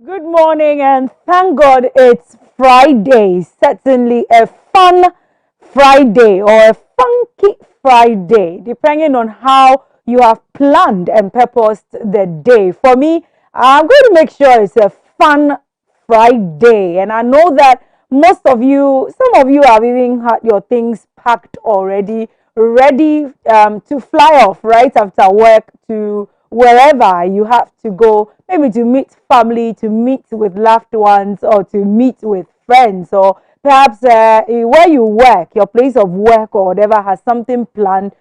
Good morning, and thank God it's Friday. Certainly a fun Friday or a funky Friday, depending on how you have planned and purposed the day. For me, I'm going to make sure it's a fun Friday, and I know that some of you have even had your things packed already, ready to fly off right after work to wherever you have to go, maybe to meet family, to meet with loved ones, or to meet with friends, or perhaps where you work, your place of work, or whatever, has something planned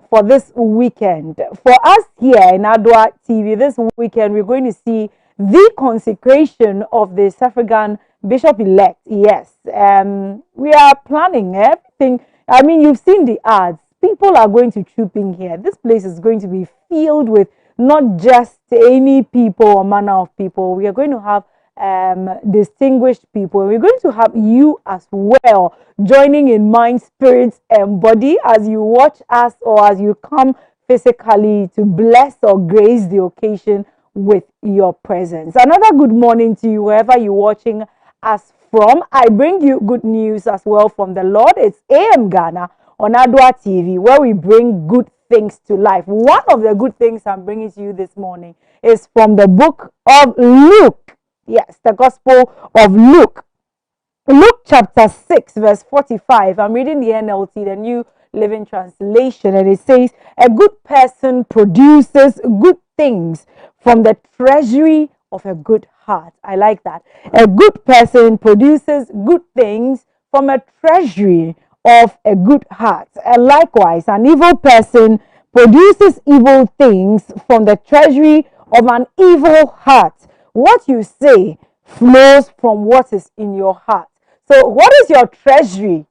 for this weekend. For us here in Adwa TV, this weekend we're going to see the consecration of the African Bishop elect. Yes, we are planning everything. I mean, you've seen the ads. People are going to troop in here. This place is going to be filled with not just any people or manner of people. We are going to have distinguished people. We're going to have you as well joining in mind, spirit, and body as you watch us or as you come physically to bless or grace the occasion with your presence. Another good morning to you wherever you're watching us from. I bring you good news as well from the Lord. It's A.M Ghana on Adwa TV, where we bring good things to life. One of the good things I'm bringing to you this morning is from the book of Luke. Yes, the Gospel of Luke. Luke chapter 6, verse 45. I'm reading the NLT, the New Living Translation, and it says, a good person produces good things from the treasury of a good heart. I like that. A good person produces good things from a treasury of a good heart. And likewise, an evil person produces evil things from the treasury of an evil heart. What you say flows from what is in your heart. So, what is your treasury?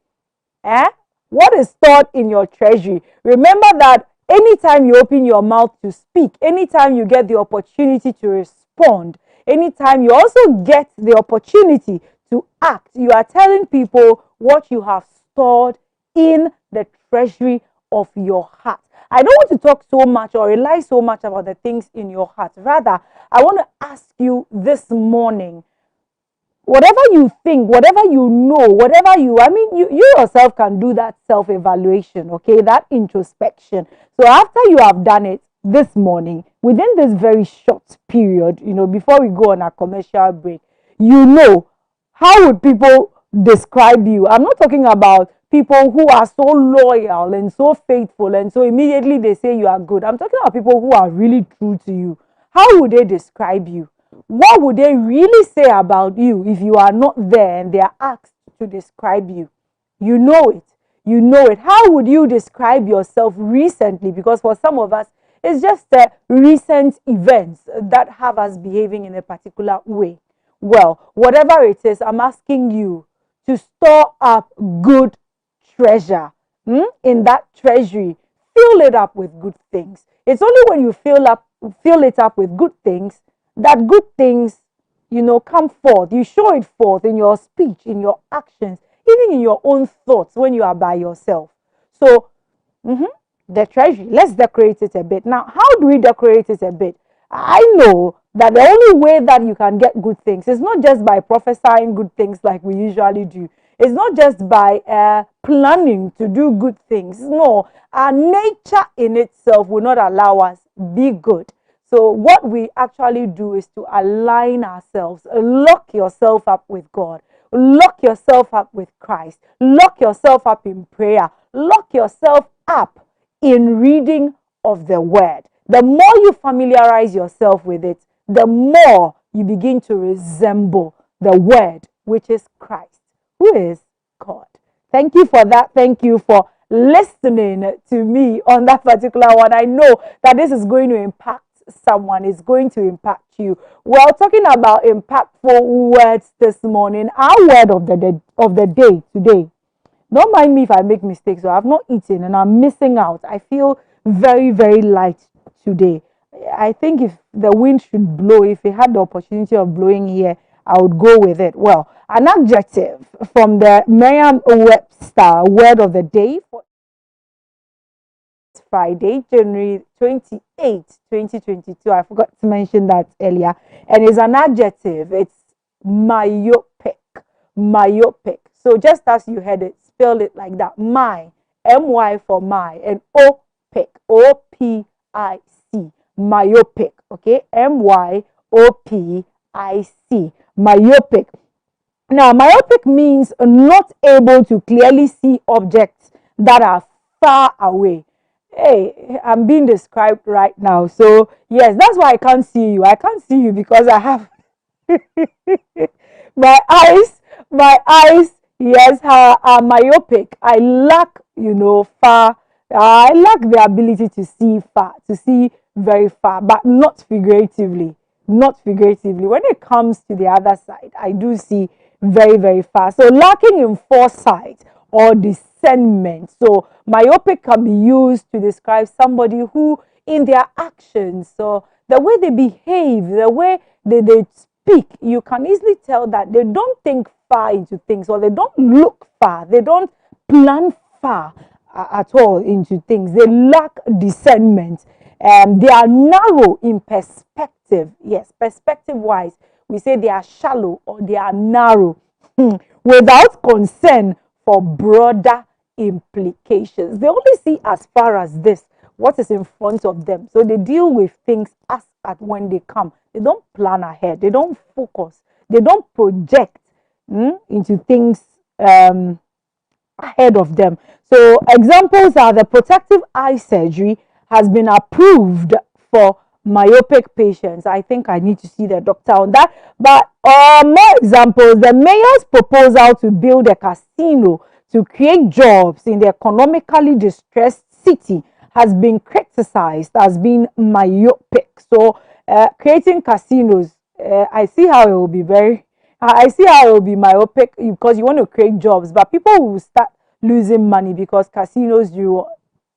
What is stored in your treasury? Remember that anytime you open your mouth to speak, anytime you get the opportunity to respond, anytime you also get the opportunity to act, you are telling people what you have stored in the treasury of your heart. I don't want to talk so much or rely so much about the things in your heart. Rather, I want to ask you this morning, whatever you think, whatever you know, you yourself can do that self-evaluation, okay, that introspection. So after you have done it this morning, within this very short period, before we go on a commercial break, how would people describe you? I'm not talking about people who are so loyal and so faithful and so immediately they say you are good. I'm talking about people who are really true to you. How would they describe you? What would they really say about you if you are not there and they are asked to describe you? You know it. You know it. How would you describe yourself recently? Because for some of us, it's just recent events that have us behaving in a particular way. Well, whatever it is, I'm asking you to store up good treasure in that treasury. Fill it up with good things. It's only when you fill it up with good things that good things, come forth. You show it forth in your speech, in your actions, even in your own thoughts when you are by yourself. So, the treasury, let's decorate it a bit. Now, how do we decorate it a bit? I know that the only way that you can get good things is not just by prophesying good things like we usually do. It's not just by planning to do good things. No, our nature in itself will not allow us be good. So what we actually do is to align ourselves. Lock yourself up with God. Lock yourself up with Christ. Lock yourself up in prayer. Lock yourself up in reading of the word. The more you familiarize yourself with it, the more you begin to resemble the word, which is Christ, who is God. Thank you for that. Thank you for listening to me on that particular one. I know that this is going to impact someone, is going to impact you. Well, talking about impactful words this morning, our word of the day today. Don't mind me if I make mistakes. So I've not eaten and I'm missing out. I feel very, very light today. I think if the wind should blow, if it had the opportunity of blowing here, I would go with it. Well, an adjective from the Merriam-Webster word of the day It's Friday, January 28th, 2022. I forgot to mention that earlier. And it's an adjective. It's myopic. Myopic. So just as you heard it, spell it like that. M-Y for my, and opic, O-P-I-C, myopic. Okay, M-Y-O-P-I-C, myopic. Now, myopic means not able to clearly see objects that are far away. Hey, I'm being described right now. So, yes, that's why I can't see you. I can't see you because I have my eyes, yes, are myopic. I lack, far. I lack the ability to see far, to see very far, but not figuratively. Not figuratively. When it comes to the other side, I do see very, very far. So lacking in foresight or discernment. So myopic can be used to describe somebody who, in their actions or the way they behave, the way they speak, you can easily tell that they don't think far into things, or they don't look far, they don't plan far at all into things. They lack discernment. They are narrow in perspective. Yes, perspective wise, we say they are shallow or they are narrow without concern for broader implications. They only see as far as this, what is in front of them. So they deal with things as at when they come. They don't plan ahead. They don't focus. They don't project into things ahead of them. So examples are the protective eye surgery has been approved for myopic patients. I think I need to see the doctor on that. But more examples, the mayor's proposal to build a casino to create jobs in the economically distressed city has been criticized as being myopic. So creating casinos, I see how it will be myopic because you want to create jobs, but people will start losing money because casinos,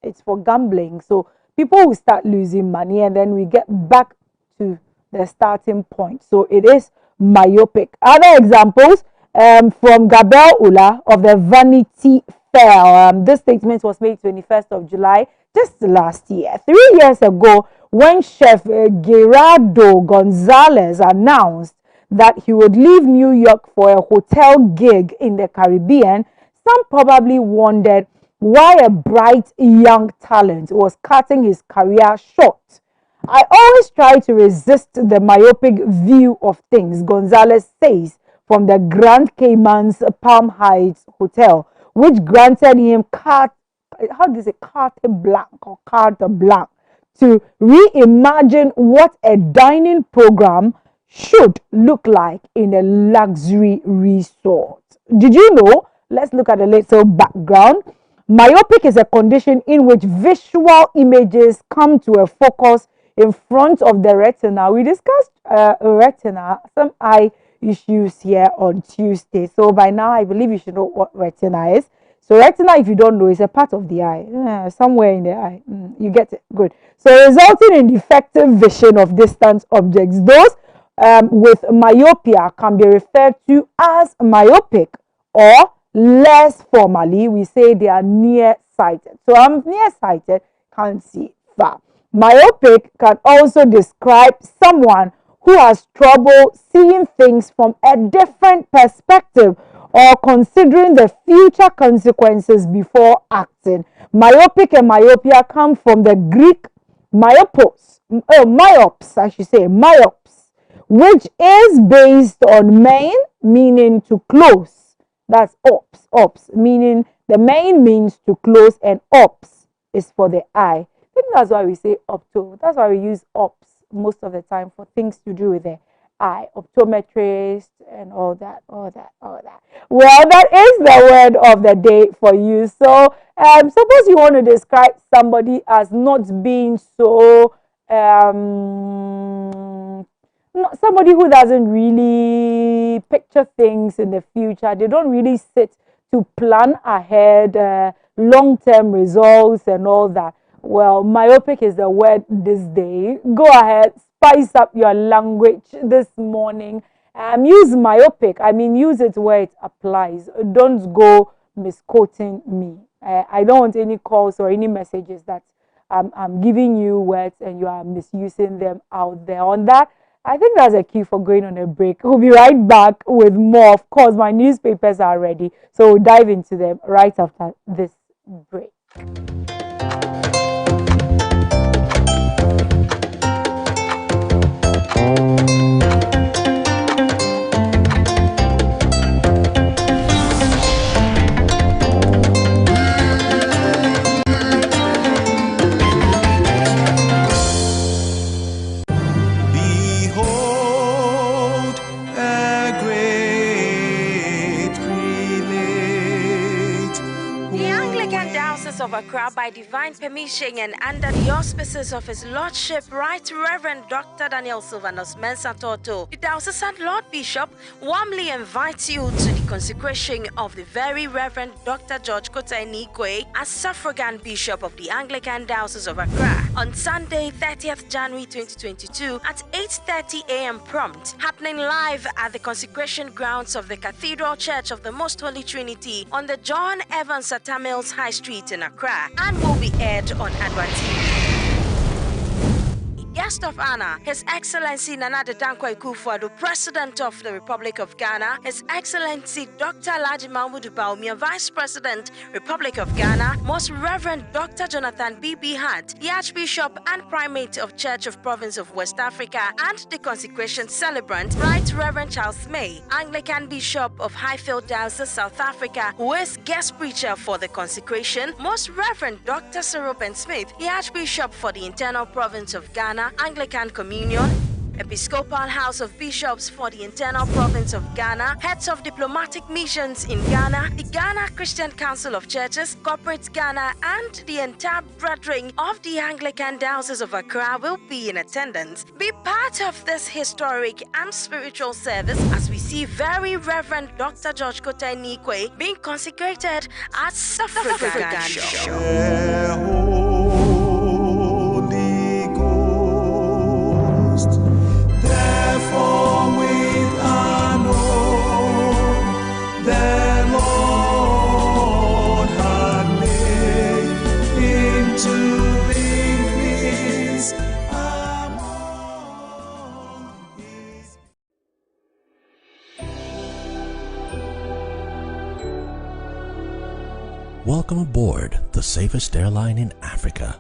it's for gambling. So people will start losing money, and then we get back to the starting point. So it is myopic. Other examples from Gabriel Ula of the Vanity Fair. This statement was made 21st of July, just last year. 3 years ago, when Chef Gerardo Gonzalez announced that he would leave New York for a hotel gig in the Caribbean, some probably wondered why a bright young talent was cutting his career short. I always try to resist the myopic view of things, Gonzalez says, from the Grand Cayman's Palm Heights Hotel, which granted him carte blanche to reimagine what a dining program should look like in a luxury resort. Did you know? Let's look at a little background. Myopic is a condition in which visual images come to a focus in front of the retina. We discussed retina, some eye issues here on Tuesday. So by now, I believe you should know what retina is. So retina, if you don't know, is a part of the eye, somewhere in the eye. You get it? Good. So resulting in defective vision of distant objects. Those with myopia can be referred to as myopic, or less formally, we say they are nearsighted. So I'm nearsighted, can't see far. Myopic can also describe someone who has trouble seeing things from a different perspective or considering the future consequences before acting. Myopic and myopia come from the Greek myops, which is based on main, meaning to close. That's ops, meaning the main means to close, and ops is for the eye. I think that's why we say opto. That's why we use ops most of the time for things to do with the eye, optometrist and all that. Well, that is the word of the day for you. So suppose you want to describe somebody as not being so somebody who doesn't really picture things in the future. They don't really sit to plan ahead, long-term results and all that. Well, myopic is the word this day. Go ahead, spice up your language this morning. Use myopic. I mean, use it where it applies. Don't go misquoting me. I don't want any calls or any messages that I'm giving you words and you are misusing them out there. On that, I think that's a cue for going on a break. We'll be right back with more. Of course, my newspapers are ready, so we'll dive into them right after this break. Of Accra, by divine permission and under the auspices of His Lordship, Right Reverend Dr. Daniel Sylvanus Mensah Toto, the Diocesan Lord Bishop warmly invites you to the consecration of the Very Reverend Dr. George Kotai Nikwe as suffragan Bishop of the Anglican Diocese of Accra on Sunday, 30th January 2022 at 8:30 a.m. prompt, happening live at the consecration grounds of the Cathedral Church of the Most Holy Trinity on the John Evans Sata Mills High Street in Accra, and will be aired on Adwa TV. Guest of honor, His Excellency Nana Dankwa Akufo-Addo, President of the Republic of Ghana, His Excellency Dr. Alhaji Mahmoud Bawumia, Vice President, Republic of Ghana, Most Reverend Dr. Jonathan B.B. Hart, the Archbishop and Primate of Church of Province of West Africa, and the consecration celebrant, Right Reverend Charles May, Anglican Bishop of Highfield Diocese, South Africa, who is guest preacher for the consecration, Most Reverend Dr. Cyril Ben Smith, the Archbishop for the Internal Province of Ghana, Anglican Communion, Episcopal House of Bishops for the Internal Province of Ghana, heads of diplomatic missions in Ghana, the Ghana Christian Council of Churches, Corporate Ghana, and the entire brethren of the Anglican Diocese of Accra will be in attendance. Be part of this historic and spiritual service as we see Very Reverend Dr. George Kotai Nikwe being consecrated as suffragan Bishop. Welcome aboard the safest airline in Africa.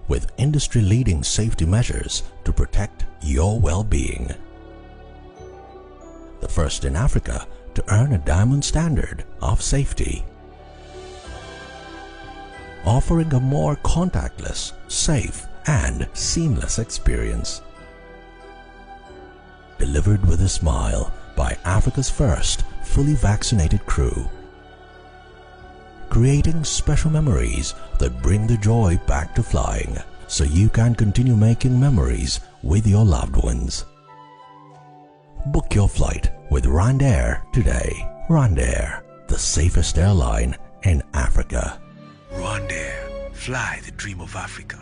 With industry-leading safety measures to protect your well-being. The first in Africa to earn a diamond standard of safety. Offering a more contactless, safe, and seamless experience. Delivered with a smile by Africa's first fully vaccinated crew. Creating special memories that bring the joy back to flying, so you can continue making memories with your loved ones. Book your flight with RwandAir today. RwandAir, the safest airline in Africa. RwandAir, fly the dream of Africa.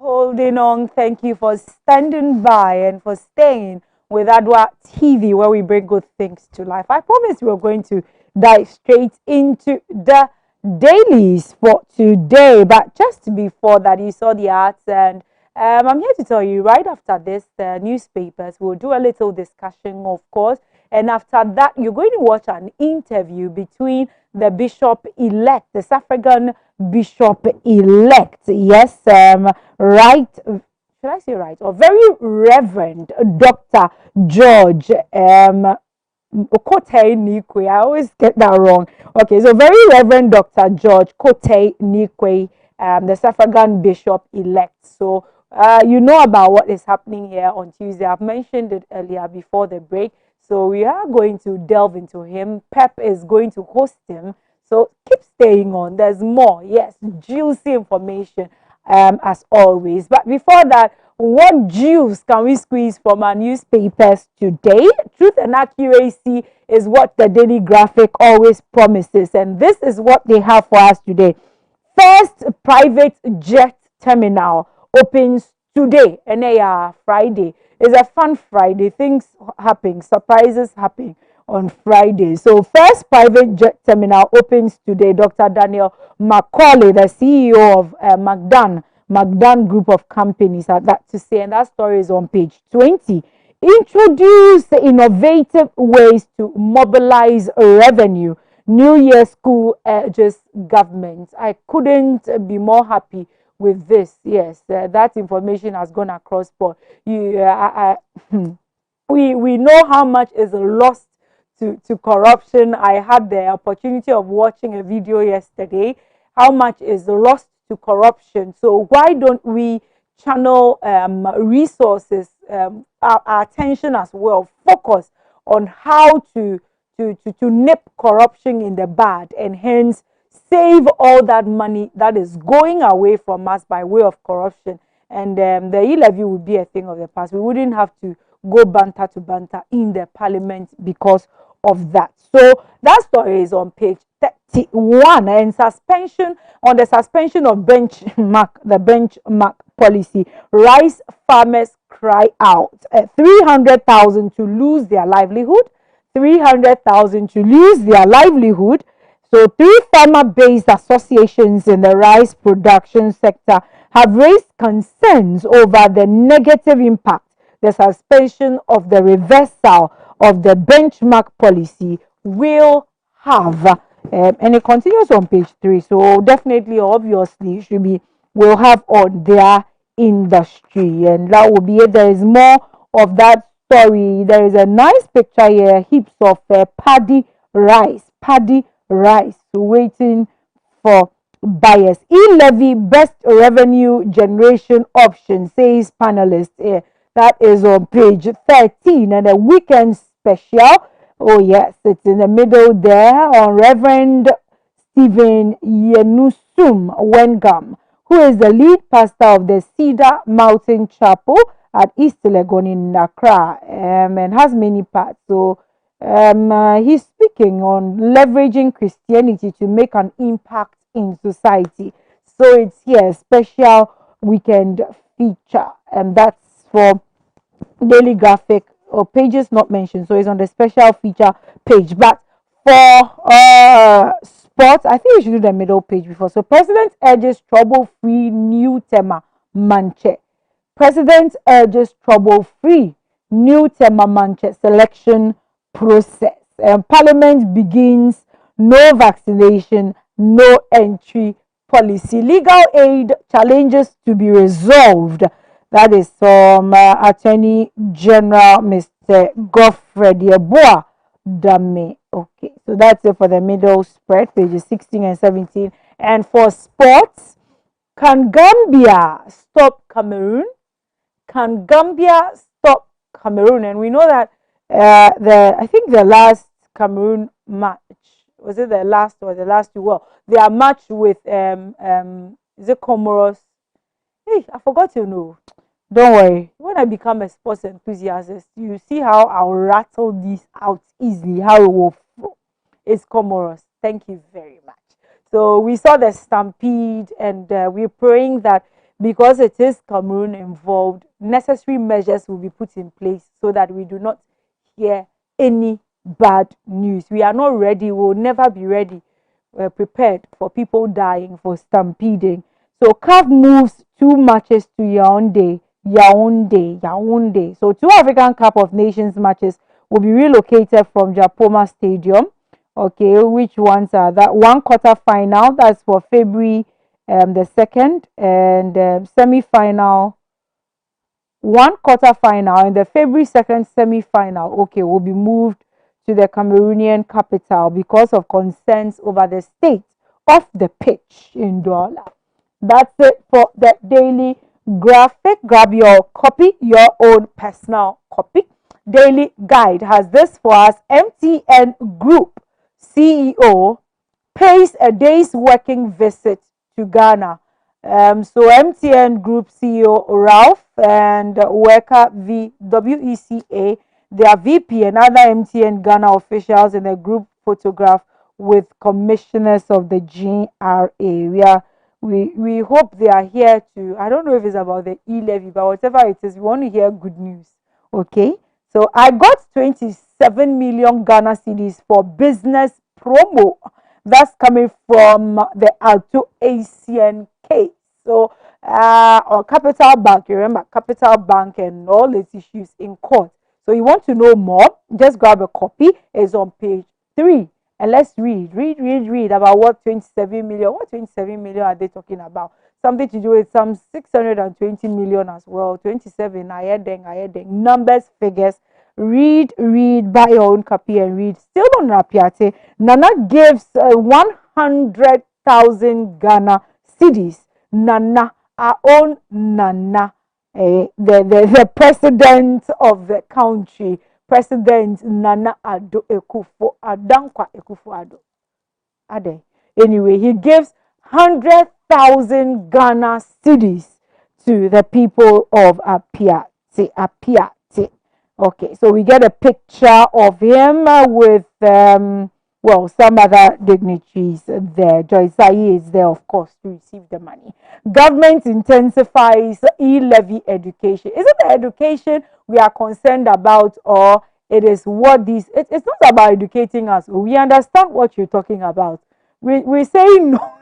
Holding on, thank you for standing by and for staying with Adwa TV, where we bring good things to life. I promise we're going to dive straight into the dailies for today, but just before that, you saw the ads, and I'm here to tell you right after this, the newspapers will do a little discussion, of course, and after that, you're going to watch an interview between the bishop-elect, the Suffragan bishop-elect, yes, right, should I say right, or Very Reverend Dr. George Kotai Nikwe. I always get that wrong. Okay, so Very Reverend Dr. George Kotai Nikwe, the Suffragan bishop-elect. So You know about what is happening here on Tuesday. I've mentioned it earlier before the break. So we are going to delve into him. Pep is going to host him. So keep staying on. There's more. Yes, juicy information as always. But before that, what juice can we squeeze from our newspapers today? Truth and accuracy is what the Daily Graphic always promises. And this is what they have for us today. First private jet terminal opens today, and Friday. It's a fun Friday. Things happen, surprises happen on Friday. So, first private jet terminal opens today. Dr. Daniel Macaulay, the CEO of McDan Group of Companies, had that to say, and that story is on page 20. Introduce innovative ways to mobilize revenue. New Year school urges government. I couldn't be more happy with this. Yes, that information has gone across board. We know how much is lost to corruption. I had the opportunity of watching a video yesterday. How much is lost to corruption? So why don't we channel resources, our attention as well, focus on how to nip corruption in the bud, and hence save all that money that is going away from us by way of corruption. And the e-levy would be a thing of the past. We wouldn't have to go banter to banter in the parliament because of that. So that story is on page 31. And the suspension of the benchmark policy. Rice farmers cry out. 300,000 to lose their livelihood. 300,000 to lose their livelihood. So, three farmer-based associations in the rice production sector have raised concerns over the negative impact the suspension of the reversal of the benchmark policy will have. And it continues on page 3. So, definitely, obviously, should be will have on their industry, and that will be it. There is more of that story. There is a nice picture here, heaps of paddy rice waiting for buyers. E-levy best revenue generation option, says panelist. That is on page 13. And a weekend special, oh yes, it's in the middle there, on Reverend Stephen Yenusum Wengam, who is the lead pastor of the Cedar Mountain Chapel at East Legon in Accra, and has many parts. So he's speaking on leveraging Christianity to make an impact in society. So it's here, special weekend feature, and that's for Daily Graphic, or pages not mentioned. So it's on the special feature page. But for sports, I think we should do the middle page before. So President urges trouble-free new tema Manche. President urges trouble-free new tema Manche selection process. Parliament begins no vaccination, no entry policy. Legal aid challenges to be resolved. That is from Attorney General Mr. Godfred Yeboah Dame. Okay, so that's it for the middle spread, pages 16 and 17. And for sports, can Gambia stop Cameroon? Can Gambia stop Cameroon? And we know that I think the last Cameroon match, was it the last or the last two? Well, their match with is it Comoros? Hey, I forgot to know. Don't worry. When I become a sports enthusiast, you see how I'll rattle this out easily. How it will flow. It's Comoros. Thank you very much. So we saw the stampede, and we're praying that because it is Cameroon involved, necessary measures will be put in place so that we do not hear any bad news. We are not ready. We'll never be ready. We're prepared for people dying, for stampeding. So CAF moves 2 matches to Yaoundé. So 2 African Cup of Nations matches will be relocated from Japoma Stadium. Okay, which ones are that? One quarter final, that's for February the 2nd, and semi-final, one quarter final, and the February 2nd semi-final, okay, will be moved to the Cameroonian capital because of concerns over the state of the pitch in Douala. That's it for the Daily graphic. Grab your copy, your own personal copy. Daily Guide has this for us. MTN Group CEO pays a day's working visit to Ghana. So MTN Group CEO Ralph and worker WECA, their VP and other MTN Ghana officials in a group photograph with commissioners of the GRA. We hope they are here to, I don't know if it's about the e-levy, but whatever it is, we want to hear good news. Okay, so I got 27 million Ghana cedis for business promo. That's coming from the Alto ACN case. So on Capital Bank, you remember Capital Bank and all its issues in court. So you want to know more, just grab a copy. It's on page 3. And let's read about what 27 million. What 27 million are they talking about? Something to do with some 620 million as well. 27, I heard them. Numbers, figures. Read, buy your own copy and read. Still on Rapiate, Nana gives 100,000 Ghana cedis. Nana, our own Nana, the president of the country, President Nana Addo Akufo Adankwa Akufo-Addo. Ade. Anyway, he gives 100,000 Ghana cedis to the people of Apiate. Okay, so we get a picture of him with some other dignitaries there. Joyce Aye is there, of course, to receive the money. Government intensifies e-levy education. Is it the education we are concerned about, or it is what these? It's not about educating us. We understand what you're talking about. We say no.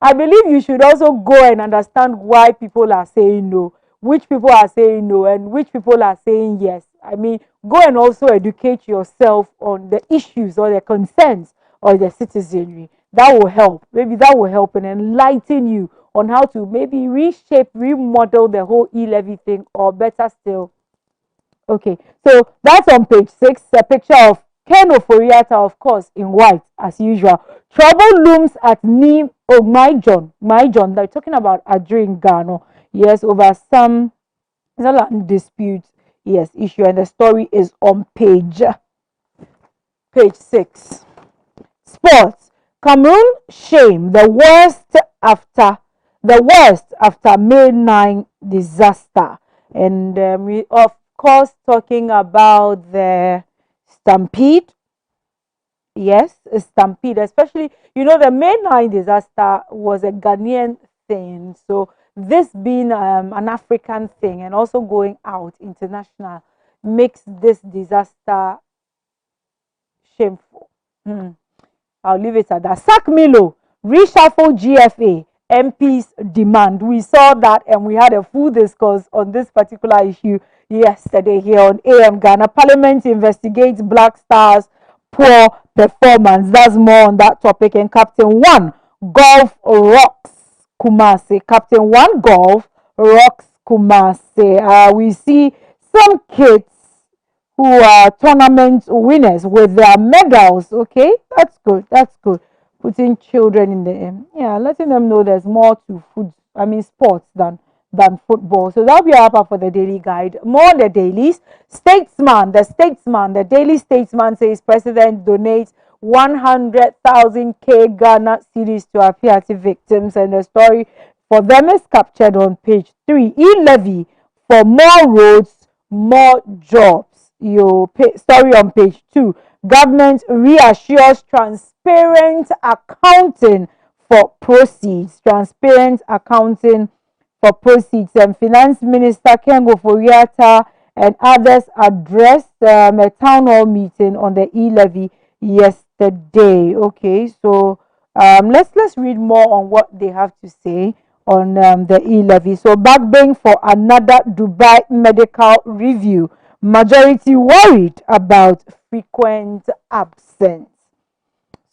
I believe you should also go and understand why people are saying no, which people are saying no, and which people are saying yes. I mean, go and also educate yourself on the issues or the concerns of the citizenry. That will help. Maybe that will help and enlighten you on how to maybe reshape, remodel the whole e-levy thing, or better still. Okay, so that's on page 6, a picture of Ken Oforiatta, of course, in white, as usual. Trouble looms at my John. They're talking about Adrin Gano. Yes, over some dispute, yes, issue, and the story is on page 6. Sports. Cameroon shame the worst after May 9 disaster, and we of course talking about the stampede. Yes, a stampede, especially the May 9 disaster was a Ghanaian thing, so this being an African thing and also going out international makes this disaster shameful. I'll leave it at that. Sack Milo, reshuffle GFA, MPs demand. We saw that and we had a full discourse on this particular issue yesterday here on AM Ghana. Parliament investigates Black Stars' poor performance. That's more on that topic. And Captain 1 Golf rocks Kumasi. Captain 1 Golf rocks Kumasi. We see some kids who are tournament winners with their medals. Okay, that's good. Putting children in the letting them know there's more to sports than football. So that'll be our part for the daily guide. More on the dailies. The Daily Statesman says President donates 100,000 Ghana cedis to Apiati victims, and the story for them is captured on page 3. E-levy for more roads, more jobs. Story on page 2. Government reassures transparent accounting for proceeds. And Finance Minister Ken Oforiatta and others addressed a town hall meeting on the e-levy yesterday. Okay, so let's read more on what they have to say on the e-levy. So backbang for another Dubai medical review. Majority worried about frequent absence.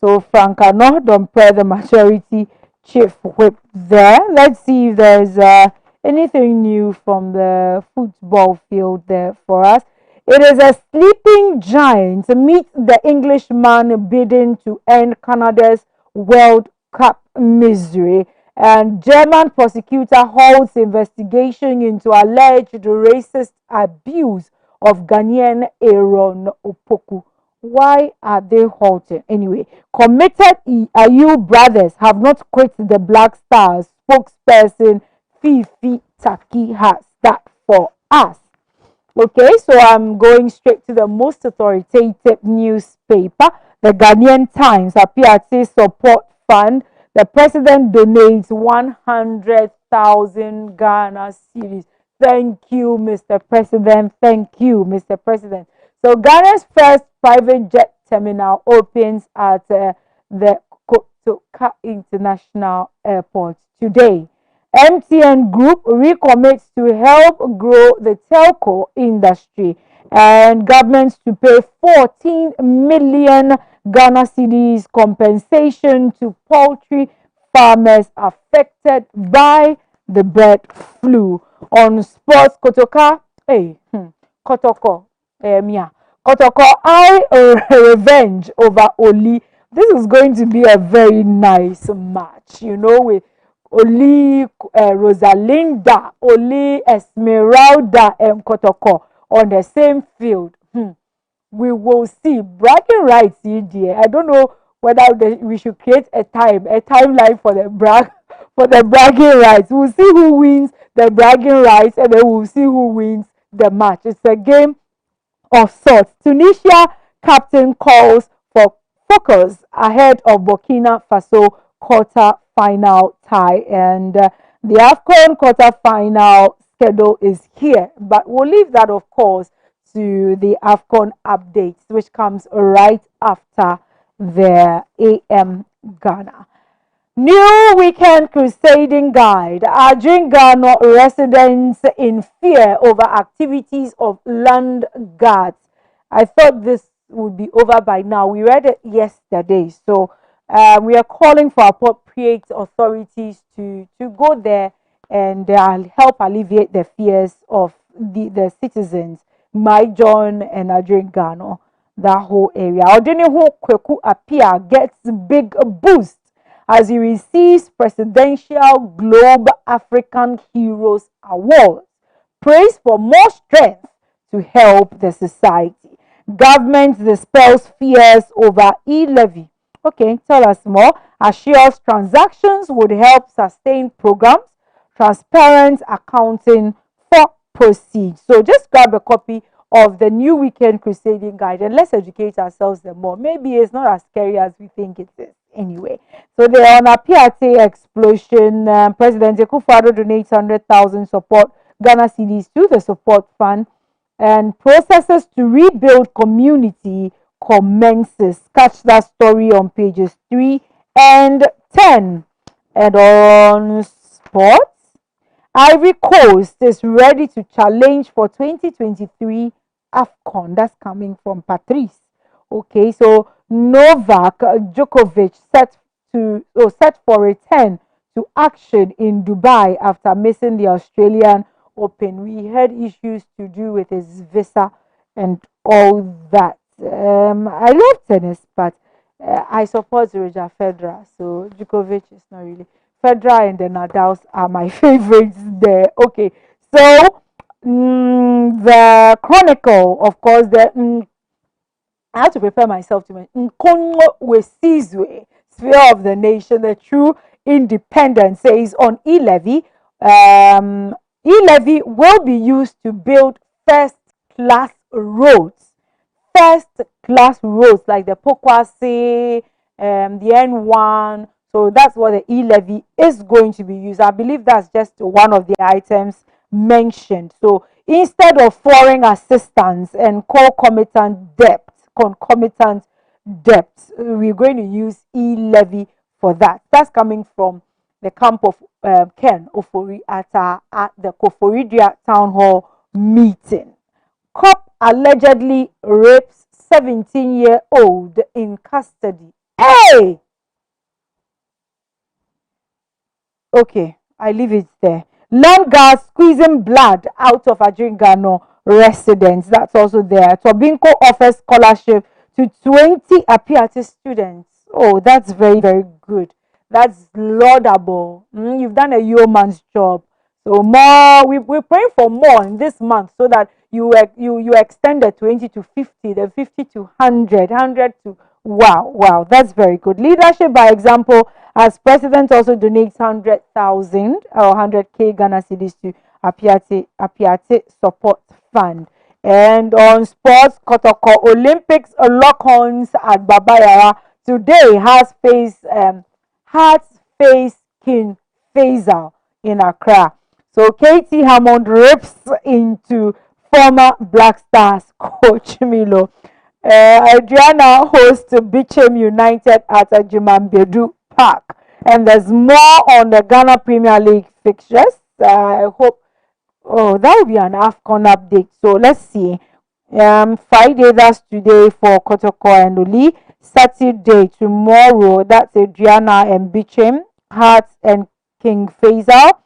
So Frank Ano don't pray the majority chief whip there. Let's see if there's anything new from the football field there for us. It is a sleeping giant to meet the Englishman bidding to end Canada's World Cup misery. And German prosecutor holds investigation into alleged racist abuse of Ghanaian Aaron Opoku. Why are they halting? Anyway, committed Ayu brothers have not quit the Black Stars. Spokesperson Fifi Taki has that for us. Okay, so I'm going straight to the most authoritative newspaper, the Ghanaian Times. PRT support fund. The president donates 100,000 Ghana cedis. Thank you, Mr. President. Thank you, Mr. President. So Ghana's first private jet terminal opens at the Kotoka International Airport today. MTN Group recommits to help grow the telco industry, and government to pay 14 million Ghana cedis compensation to poultry farmers affected by the bird flu. On sports, Kotoka, Kotoko, Kotoko, revenge over Oli. This is going to be a very nice match, with Oli Rosalinda, Oli Esmeralda, and Kotoko on the same field. We will see. Bragging rights, I don't know whether we should create a timeline for the bragging rights. We'll see who wins the bragging rights, and then we'll see who wins the match. It's a game of sorts. Tunisia captain calls for focus ahead of Burkina Faso quarter-final tie, and the AFCON quarter-final schedule is here. But we'll leave that, of course, to the AFCON updates, which comes right after the AM Ghana. New weekend crusading guide. Urging Ghana residents in fear over activities of land guards. I thought this would be over by now. We read it yesterday. So we are calling for appropriate authorities to go there and help alleviate the fears of the citizens. My John and Adrian Ghana, that whole area. Odinihu Kweku Apia gets big boost as he receives Presidential Globe African Heroes Award. Praise for more strength to help the society. Government dispels fears over e-levy. Okay, tell us more. Assures transactions would help sustain programs. Transparent accounting for proceed. So just grab a copy of the new weekend crusading guide and let's educate ourselves the more. Maybe it's not as scary as we think it is. Anyway, so they're on a PRT explosion. President Akufo-Addo donates 100,000 support Ghana cedis to the support fund, and processes to rebuild community commences. Catch that story on pages 3 and 10. And on sports, Ivory Coast is ready to challenge for 2023 AFCON. That's coming from Patrice. Okay, so Novak Djokovic set for return to action in Dubai after missing the Australian Open. We had issues to do with his visa and all that. I love tennis, but I support Roger Federer, so Djokovic is not really. Federer and the Nadals are my favorites there. Okay, so the Chronicle, of course, I have to prepare myself to mention Nkongo Wesizwe, Sphere of the Nation, the true independence, says on e-levy. E-levy will be used to build first-class roads. First-class roads like the Pokwase, the N1. So that's what the e-levy is going to be used. I believe that's just one of the items mentioned. So instead of foreign assistance and concomitant debts, we're going to use e-levy for that. That's coming from the camp of Ken Ofori at the Koforidua Town Hall meeting. Cop allegedly rapes 17-year-old in custody. Hey! Okay, I leave it there. Land guards squeezing blood out of Adrian residents. That's also there. Tobinko offers scholarship to 20 Apiati students. Oh, that's very, very good. That's laudable. You've done a yeoman's job. So more, we're praying for more in this month so that you extend the 20 to 50, the 50 to 100, 100 to wow. That's very good. Leadership by example, as president also donates 100,000 or 100K Ghana cedis to Apiate Support Fund. And on sports, Kotoko Olympics lock-ons at Babayara today has faced King Faisal in Accra. So Katie Hammond rips into former Black Stars coach Milo. Adriana hosts Bichem United at Ajimambedu Park. And there's more on the Ghana Premier League fixtures. I hope. Oh, that will be an AFCON update. So let's see. Friday, that's today for Kotoko and Oli. Saturday, tomorrow, that's Adriana and Bichem, Hearts and King Faisal,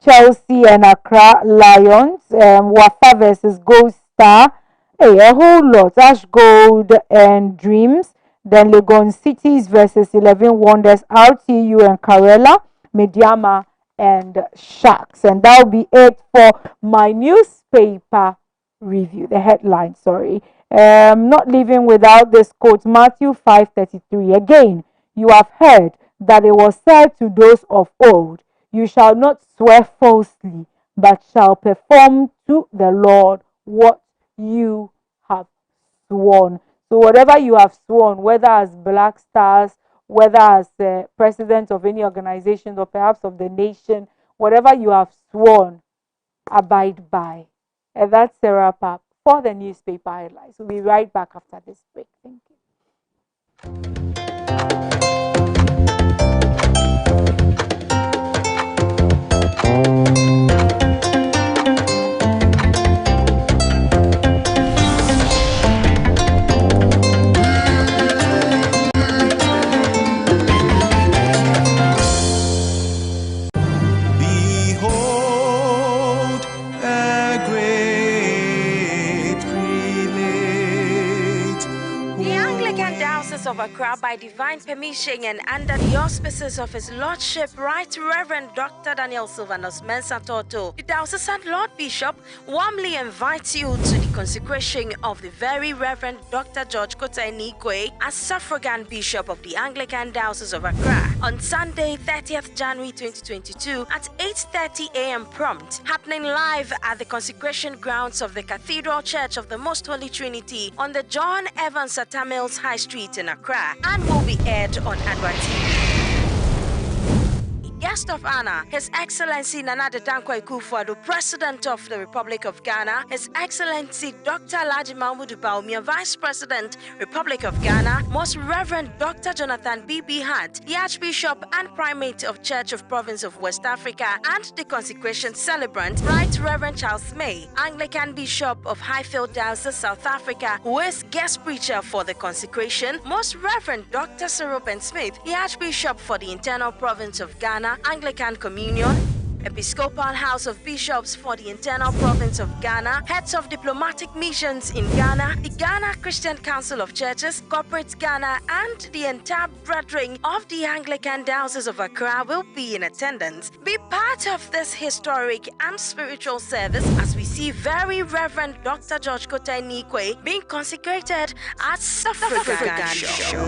Chelsea and Accra Lions, Wafa versus Gold Star. Hey, a whole lot. Ash Gold and Dreams. Then Legon Cities versus 11 Wonders, RTU and Karela, Mediama and Sharks. And that will be it for my newspaper review. The headline, sorry. Not living without this quote, Matthew 5:33. Again, you have heard that it was said to those of old, you shall not swear falsely, but shall perform to the Lord what you have sworn. So whatever you have sworn, whether as Black Stars, whether as president of any organization or perhaps of the nation, whatever you have sworn, abide by. And that's a wrap up for the newspaper highlights. We'll be right back after this break. Thank you. Of Accra, by divine permission and under the auspices of His Lordship, Right Reverend Dr. Daniel Sylvanus Mensah Toto, the Diocesan Lord Bishop warmly invites you to the consecration of the Very Reverend Dr. George Kotai Nikwe as Suffragan Bishop of the Anglican Diocese of Accra on Sunday, 30th January 2022 at 8:30 a.m. prompt, happening live at the consecration grounds of the Cathedral Church of the Most Holy Trinity on the John Evans Sata Mills High Street in Accra, and will be aired on Adwa TV. Guest of honor, His Excellency Nana Dankwa Akufo-Addo, President of the Republic of Ghana, His Excellency Dr. Alhaji Mahmoud Bawumia, Vice President, Republic of Ghana, Most Reverend Dr. Jonathan B.B. Hart, the Archbishop and Primate of Church of Province of West Africa, and the consecration celebrant, Right Reverend Charles May, Anglican Bishop of Highfield Diocese, South Africa, who is guest preacher for the consecration, Most Reverend Dr. Cyril Ben Smith, the Archbishop for the Internal Province of Ghana, Anglican Communion, Episcopal House of Bishops for the Internal Province of Ghana, heads of diplomatic missions in Ghana, the Ghana Christian Council of Churches, Corporate Ghana, and the entire brethren of the Anglican Diocese of Accra will be in attendance. Be part of this historic and spiritual service as we see Very Reverend Dr. George Kotai Nikwe being consecrated as Suffragan Show.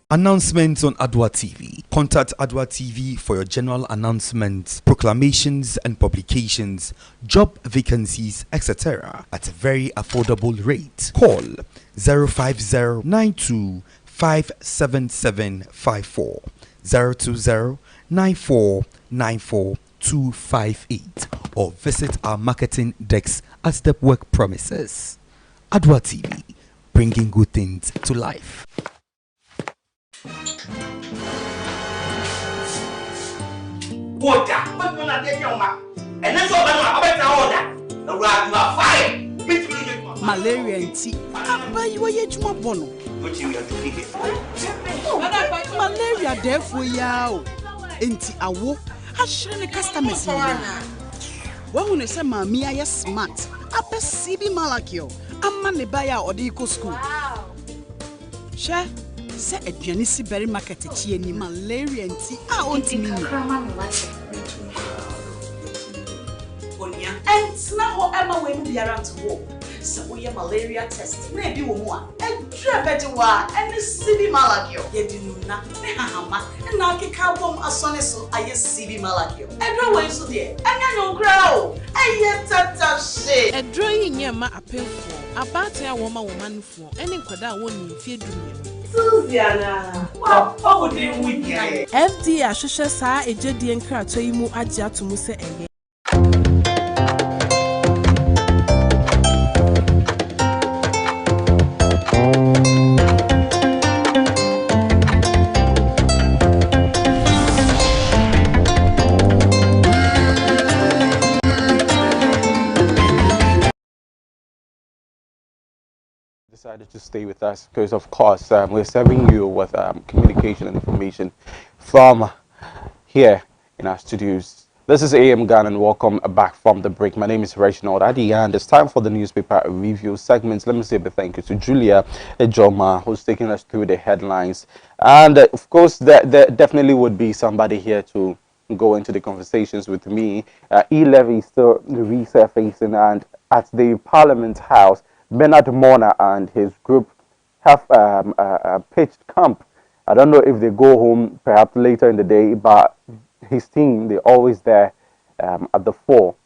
Announcements on Adwa TV. Contact Adwa TV for your general announcements, proclamations and publications, job vacancies, etc. at a very affordable rate. Call 050-92-57754, 020-9494-258, or visit our marketing desk at Stepwork Premises. Adwa TV, bringing good things to life. Order. But you're not there, young man. And that's all I'm about to order. The right, you are fired. malaria nti abayi wo yejuma bono. What you are doing here? Malaria therefore ya o. Enti awo ahire ne customers ni. Wahu ne se mami aye smart. Ape CB Malakio. Amma ne baya odi ko school. She se aduane si berry market chi ni malaria nti a ontimi ni. Onia ent na ho ema we mu biara to wo. Se wo ye malaria test na ebi wo mu a edre bede wa ene CB Malakio. Ye di nu na ne hahama na akeka bom asone so aye CB Malakio. Edre wo so de enya nyonkra o. Aye tata she. Edre yi nyema apemfo. Abate a woma womanfo. Ene nkwada a woni mfie dumie. Suziana. What would you with here? FD ahwehwe saa ejedie nkrato yi mu agye atomu se enye. Decided to stay with us because, of course, we're serving you with communication and information from here in our studios. This is A.M Ghana and welcome back from the break. My name is Reginald Adi and it's time for the newspaper review segments. Let me say a big thank you to Julia Ejoma, who's taking us through the headlines. And of course, there definitely would be somebody here to go into the conversations with me. E-Levy is still resurfacing, and at the Parliament House, Bernard Mona and his group have pitched camp. I don't know if they go home perhaps later in the day, but his team, they're always there at the fore,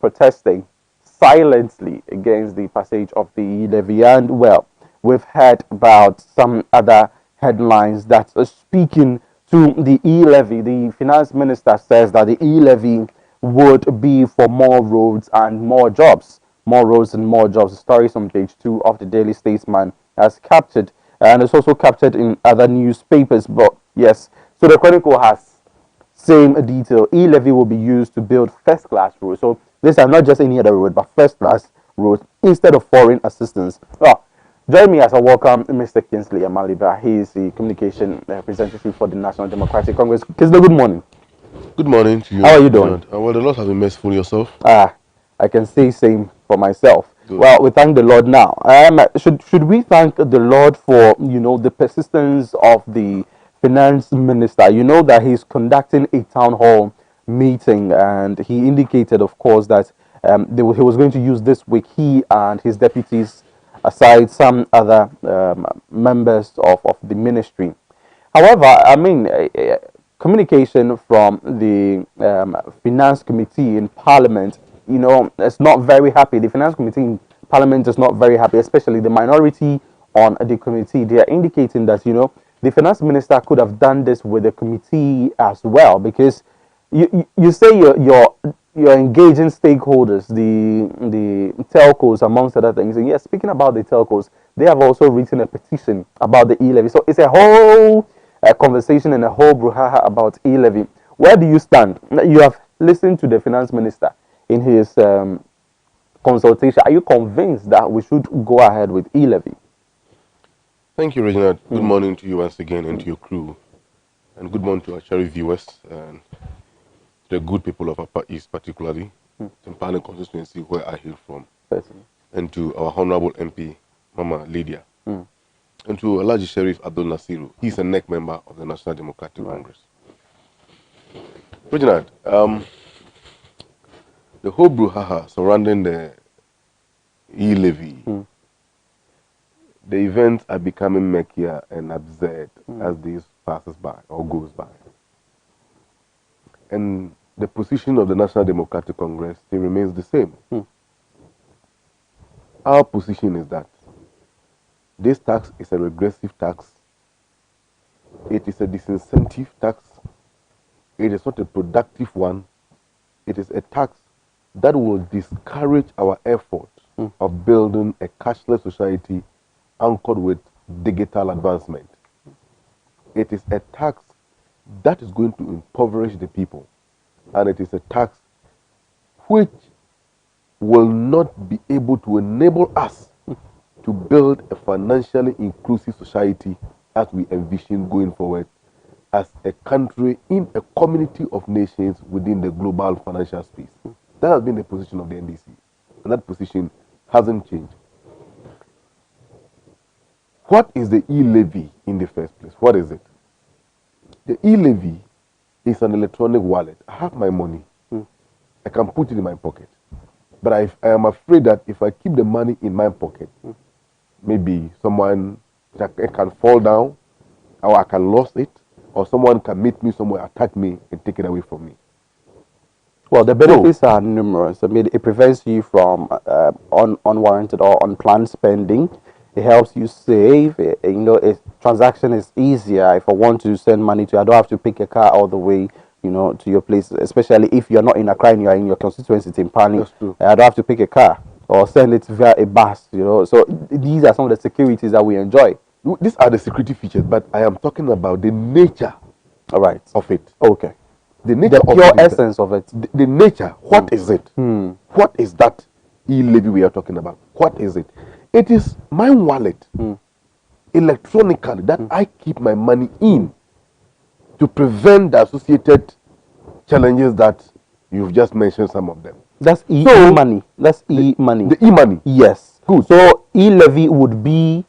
protesting silently against the passage of the levy. And well, we've heard about some other headlines that are speaking to the e-levy. The finance minister says that the e-levy would be for more roads and more jobs. More roads and more jobs. The story is on page 2 of the Daily Statesman has captured, and it's also captured in other newspapers. But yes, so the Chronicle has same detail. E-levy will be used to build first-class roads. So these are not just any other road, but first-class roads instead of foreign assistance. Well, join me as I welcome Mr. Kingsley Amaliba. He is the communication representative for the National Democratic Congress. Kingsley, good morning. Good morning to you. How are you doing? Well, the Lord has been merciful. Yourself? I can say same for myself. Good. Well, we thank the Lord now. Should we thank the Lord for the persistence of the finance minister? You know that he's conducting a town hall meeting, and he indicated, of course, that he was going to use this week, he and his deputies, aside some other members of the ministry. However, I mean, communication from the finance committee in Parliament, it's not very happy. The finance committee in Parliament is not very happy, especially the minority on the committee. They are indicating that the finance minister could have done this with the committee as well, because you say you're engaging stakeholders, the telcos, amongst other things. And yes, speaking about the telcos, they have also written a petition about the e-levy. So it's a whole conversation and a whole brouhaha about e-levy. Where do you stand? You have listened to the finance minister in his consultation. Are you convinced that we should go ahead with e-levy? Thank you, Reginald. Good morning to you once again and to your crew. And good morning to our cherry viewers and the good people of Upper East, particularly, Tempane constituency, where I hail from. Personally. And to our Honorable MP, Mama Lydia. And to Alhaji Sheriff Abdul Nasiru. He's a NEC member of the National Democratic Congress. Reginald, the whole brouhaha surrounding the e-levy, the events are becoming murkier and absurd as this passes by or goes by. And the position of the National Democratic Congress still remains the same. Our position is that this tax is a regressive tax. It is a disincentive tax. It is not a productive one. It is a tax that will discourage our effort of building a cashless society anchored with digital advancement. It is a tax that is going to impoverish the people. And it is a tax which will not be able to enable us to build a financially inclusive society as we envision going forward as a country in a community of nations within the global financial space. That has been the position of the NDC, and that position hasn't changed. What is the e-levy in the first place? What is it? The e-levy is an electronic wallet. I have my money. I can put it in my pocket. But I am afraid that if I keep the money in my pocket, maybe someone can fall down, or I can lose it, or someone can meet me somewhere, attack me, and take it away from me. Well, the benefits are numerous. I mean, it prevents you from unwarranted or unplanned spending. It helps you save. Transaction is easier. If I want to send money to, I don't have to pick a car all the way, to your place. Especially if you're not in Accra and you are in your constituency in Pani. That's true. I don't have to pick a car or send it via a bus. So these are some of the securities that we enjoy. These are the security features, but I am talking about the nature. All right. Of it. Okay. The nature the pure essence of it. The nature. What is it? What is that e-levy we are talking about? What is it? It is my wallet, electronically, that I keep my money in to prevent the associated challenges that you've just mentioned, some of them. That's e-money. That's e-money. The e-money. Yes. Good. So e-levy would be,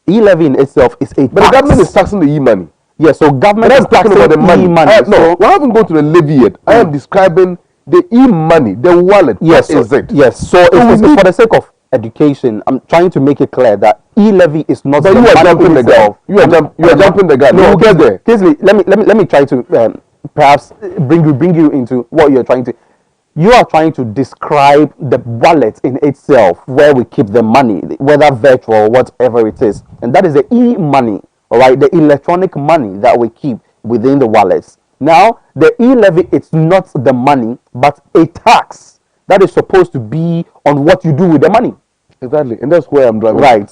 e-levy in itself is a tax. But the government is taxing the e-money. Yes, so government is talking taxing about the money. e-money. We haven't gone to the levy yet. I am describing the e-money, the wallet. Yes, what is it? Yes, so it's for the sake of education. I'm trying to make it clear that e-levy is not. So you are jumping the gun. You are jumping the gun. No, you get there. Kingsley, let me try to perhaps bring you into what you're trying to. You are trying to describe the wallet in itself, where we keep the money, whether virtual or whatever it is, and that is the e-money. All right, the electronic money that we keep within the wallets. Now, the e-levy, it's not the money, but a tax that is supposed to be on what you do with the money. Exactly, and that's where I'm driving. Right.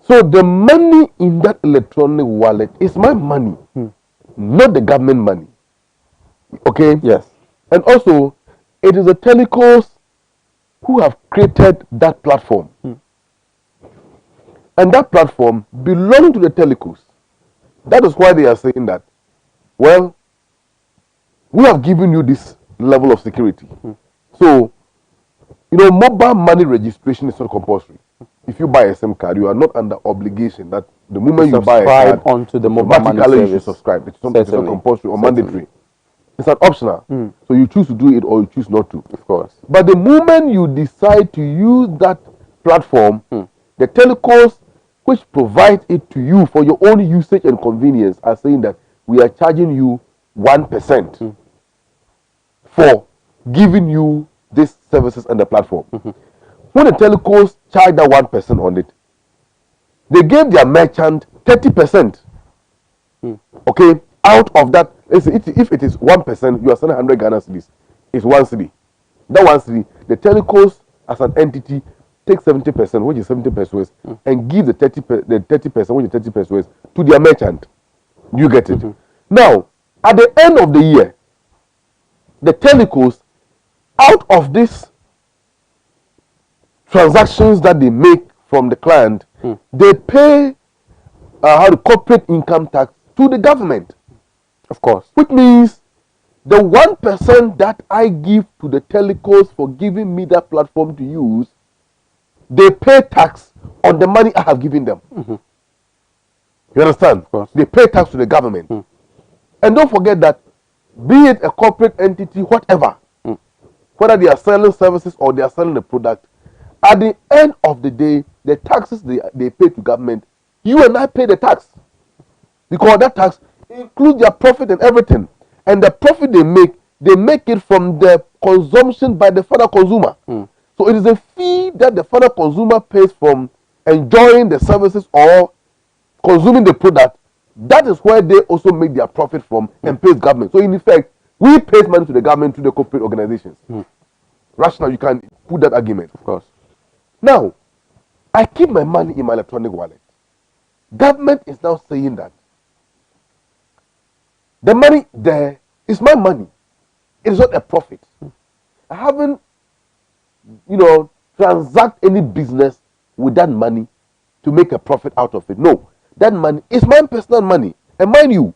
So the money in that electronic wallet is my money, not the government money. Okay? Yes. And also, it is the telecos who have created that platform. And that platform belongs to the telecos. That is why they are saying that, well, we have given you this level of security. So, mobile money registration is not compulsory. If you buy a SIM card, you are not under obligation that the moment you buy a card, onto the mobile money automatically service. you should subscribe. It's not compulsory or mandatory. It's an optional. So you choose to do it or you choose not to. Of course. But the moment you decide to use that platform, the telecos which provide it to you for your own usage and convenience are saying that we are charging you 1% for giving you these services and the platform. When the telecos charge that 1% on it, they gave their merchant 30%. Okay, out of that, let's say if it is 1%, you are selling 100 Ghana cedis. It's 1 cedi. That 1 cedi, the telecos as an entity take 70%, which is 70 pesos, and give the 30%, which is 30 pesos, to their merchant. You get it. Now, at the end of the year, the telecos, out of these transactions that they make from the client, they pay corporate income tax to the government. Of course. Which means the 1% that I give to the telecos for giving me that platform to use, they pay tax on the money I have given them. You understand? Of course. They pay tax to the government. And don't forget that, be it a corporate entity, whatever, whether they are selling services or they are selling a product, at the end of the day, the taxes they pay to government, you and I pay the tax. Because that tax includes their profit and everything. And the profit they make it from the consumption by the final consumer. So it is a fee that the final consumer pays from enjoying the services or consuming the product. That is where they also make their profit from and pays government. So in effect, we pay money to the government through the corporate organizations. Rational, you can put that argument. Of course. Now, I keep my money in my electronic wallet. Government is now saying that the money there is my money. It is not a profit. I haven't transact any business with that money to make a profit out of it. No, that money is my personal money. And mind you,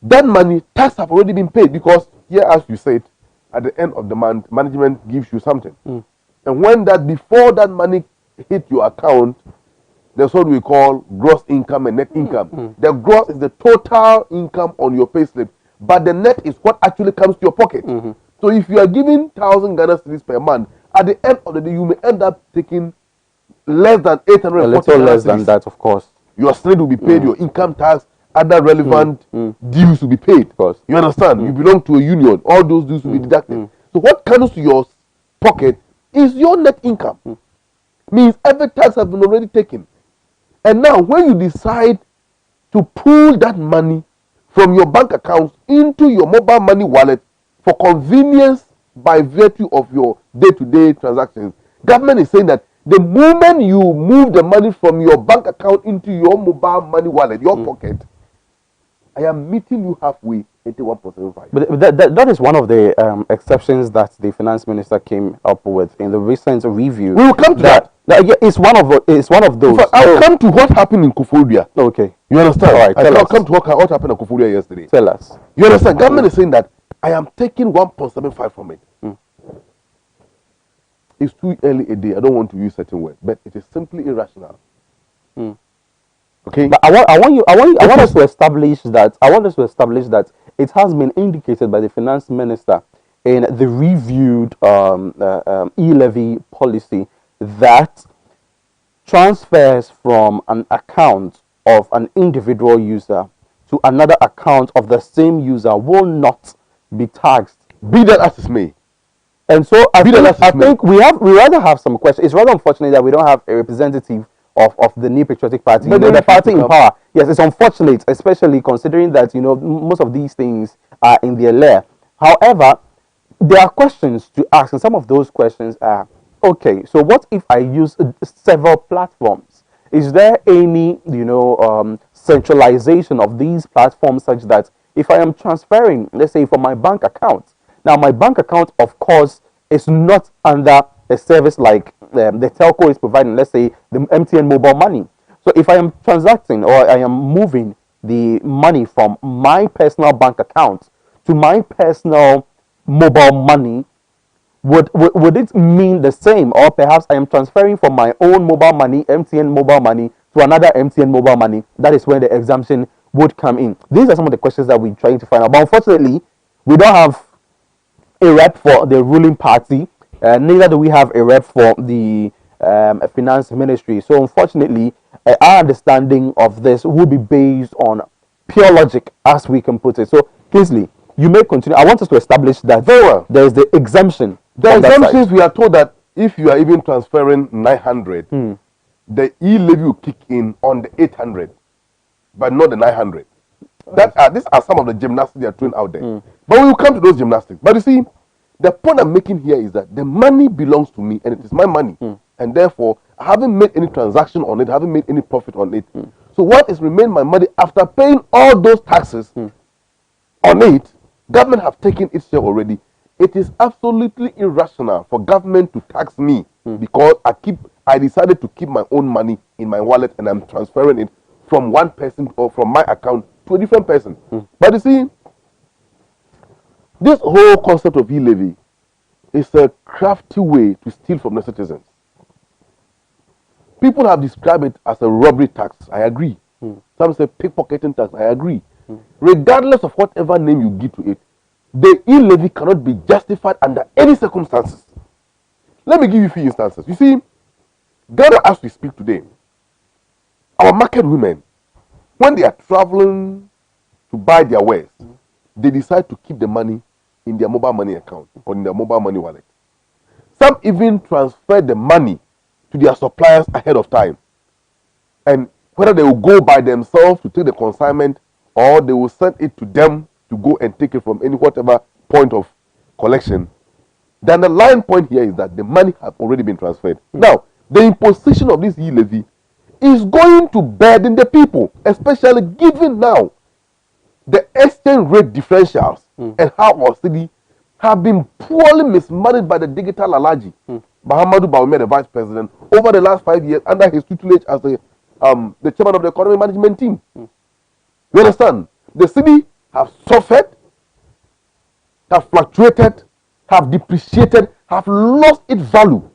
that money, tax have already been paid because here, as you said, at the end of the month, management gives you something. And when before that money hit your account, there's what we call gross income and net income. The gross is the total income on your payslip, but the net is what actually comes to your pocket. So if you are giving 1,000 Ghana cedis per month, at the end of the day, you may end up taking less than 840 a little less than that, of course. Your slate will be paid, your income tax, other relevant dues will be paid. Of course. You understand? You belong to a union, all those dues will be deducted. So what comes to your pocket is your net income. Means every tax has been already taken. And now when you decide to pull that money from your bank account into your mobile money wallet for convenience by virtue of your day-to-day transactions, government is saying that the moment you move the money from your bank account into your mobile money wallet, your pocket, I am meeting you halfway, 81.75. But that is one of the exceptions that the finance minister came up with in the recent review. We will come to that. Yeah, it's one of those. I'll come to what happened in Koforidua. Okay. You understand? All right. I'll come to what happened in Koforidua yesterday. Tell us. You understand? Government is saying that I am taking 1.75 from it. It's too early a day. I don't want to use certain words, but it is simply irrational. Okay. But I want us to establish that it has been indicated by the finance minister in the reviewed e-levy policy that transfers from an account of an individual user to another account of the same user will not be taxed. Be that as it may. And so I think we rather have some questions. It's rather unfortunate that we don't have a representative of the New Patriotic Party, the party in power. Yes, it's unfortunate, especially considering that most of these things are in their lair. However, there are questions to ask, and some of those questions are, okay, so what if I use several platforms? Is there any centralization of these platforms such that if I am transferring, let's say, from my bank account, now my bank account, of course, is not under a service like the telco is providing, let's say the MTN mobile money. So if I am transacting or I am moving the money from my personal bank account to my personal mobile money, would it mean the same? Or perhaps I am transferring from my own mobile money, MTN mobile money, to another MTN mobile money. That is where the exemption would come in. These are some of the questions that we're trying to find out. But unfortunately, we don't have a rep for the ruling party. Neither do we have a rep for the finance ministry. So unfortunately, our understanding of this will be based on pure logic, as we can put it. So Kingsley, you may continue. I want us to establish that there is the exemption. The exemptions, we are told that if you are even transferring 900, the e-levy will kick in on the 800, but not the 900. These are some of the gymnastics they are throwing out there. But we will come to those gymnastics. But you see, the point I'm making here is that the money belongs to me and it is my money. And therefore, I haven't made any transaction on it, I haven't made any profit on it. So what is remained my money after paying all those taxes on it, government have taken its share already. It is absolutely irrational for government to tax me because I decided to keep my own money in my wallet and I'm transferring it from one person or from my account to a different person. But you see, this whole concept of e-levy is a crafty way to steal from the citizens. People have described it as a robbery tax. I agree. Some say pickpocketing tax. I agree. Regardless of whatever name you give to it, the e-levy cannot be justified under any circumstances. Let me give you a few instances. You see, Ghana, as we speak today, our market women, when they are traveling to buy their wares, they decide to keep the money in their mobile money account or in their mobile money wallet. Some even transfer the money to their suppliers ahead of time. And whether they will go by themselves to take the consignment or they will send it to them to go and take it from any whatever point of collection, the underlying point here is that the money has already been transferred. Now, the imposition of this e-levy is going to burden the people, especially given now the exchange rate differentials and how our city have been poorly mismanaged by the digital Alaji, Muhammadu Bawumia, the vice president, over the last 5 years under his tutelage as the chairman of the economic management team. You understand? The city have suffered, have fluctuated, have depreciated, have lost its value,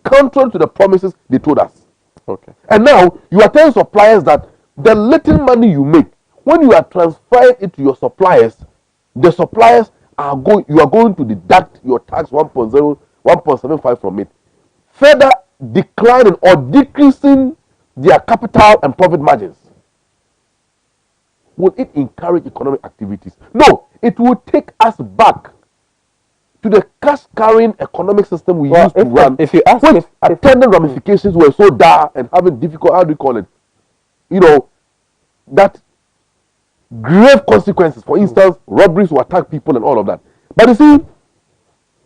contrary to the promises they told us. Okay. And now you are telling suppliers that the little money you make, when you are transferring it to your suppliers, the suppliers are you are going to deduct your tax 1.75 from it, further declining or decreasing their capital and profit margins. Will it encourage economic activities? No, it will take us back to the cash-carrying economic system we used to run. If you ask me, attendant ramifications were so dire and having difficult, how do you call it? You know, that grave consequences. For instance, robberies will attack people and all of that. But you see,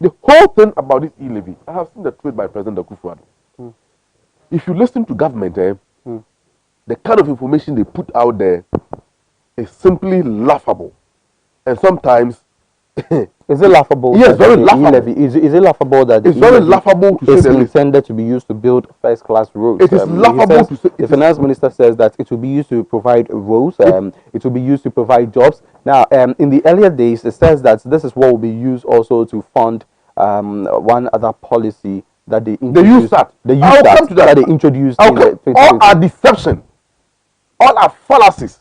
the whole thing about this e-levy, I have seen the tweet by President Akufo-Addo. If you listen to government, the kind of information they put out there is simply laughable. And sometimes is it laughable? Yes, very laughable. Is it laughable that it's very laughable to say that it's intended to be used to build first-class roads? It is laughable to say. The finance minister says that it will be used to provide roads. It will be used to provide jobs. Now, in the earlier days, it says that this is what will be used also to fund one other policy that they introduced. That they introduced. All are deception. All are fallacies.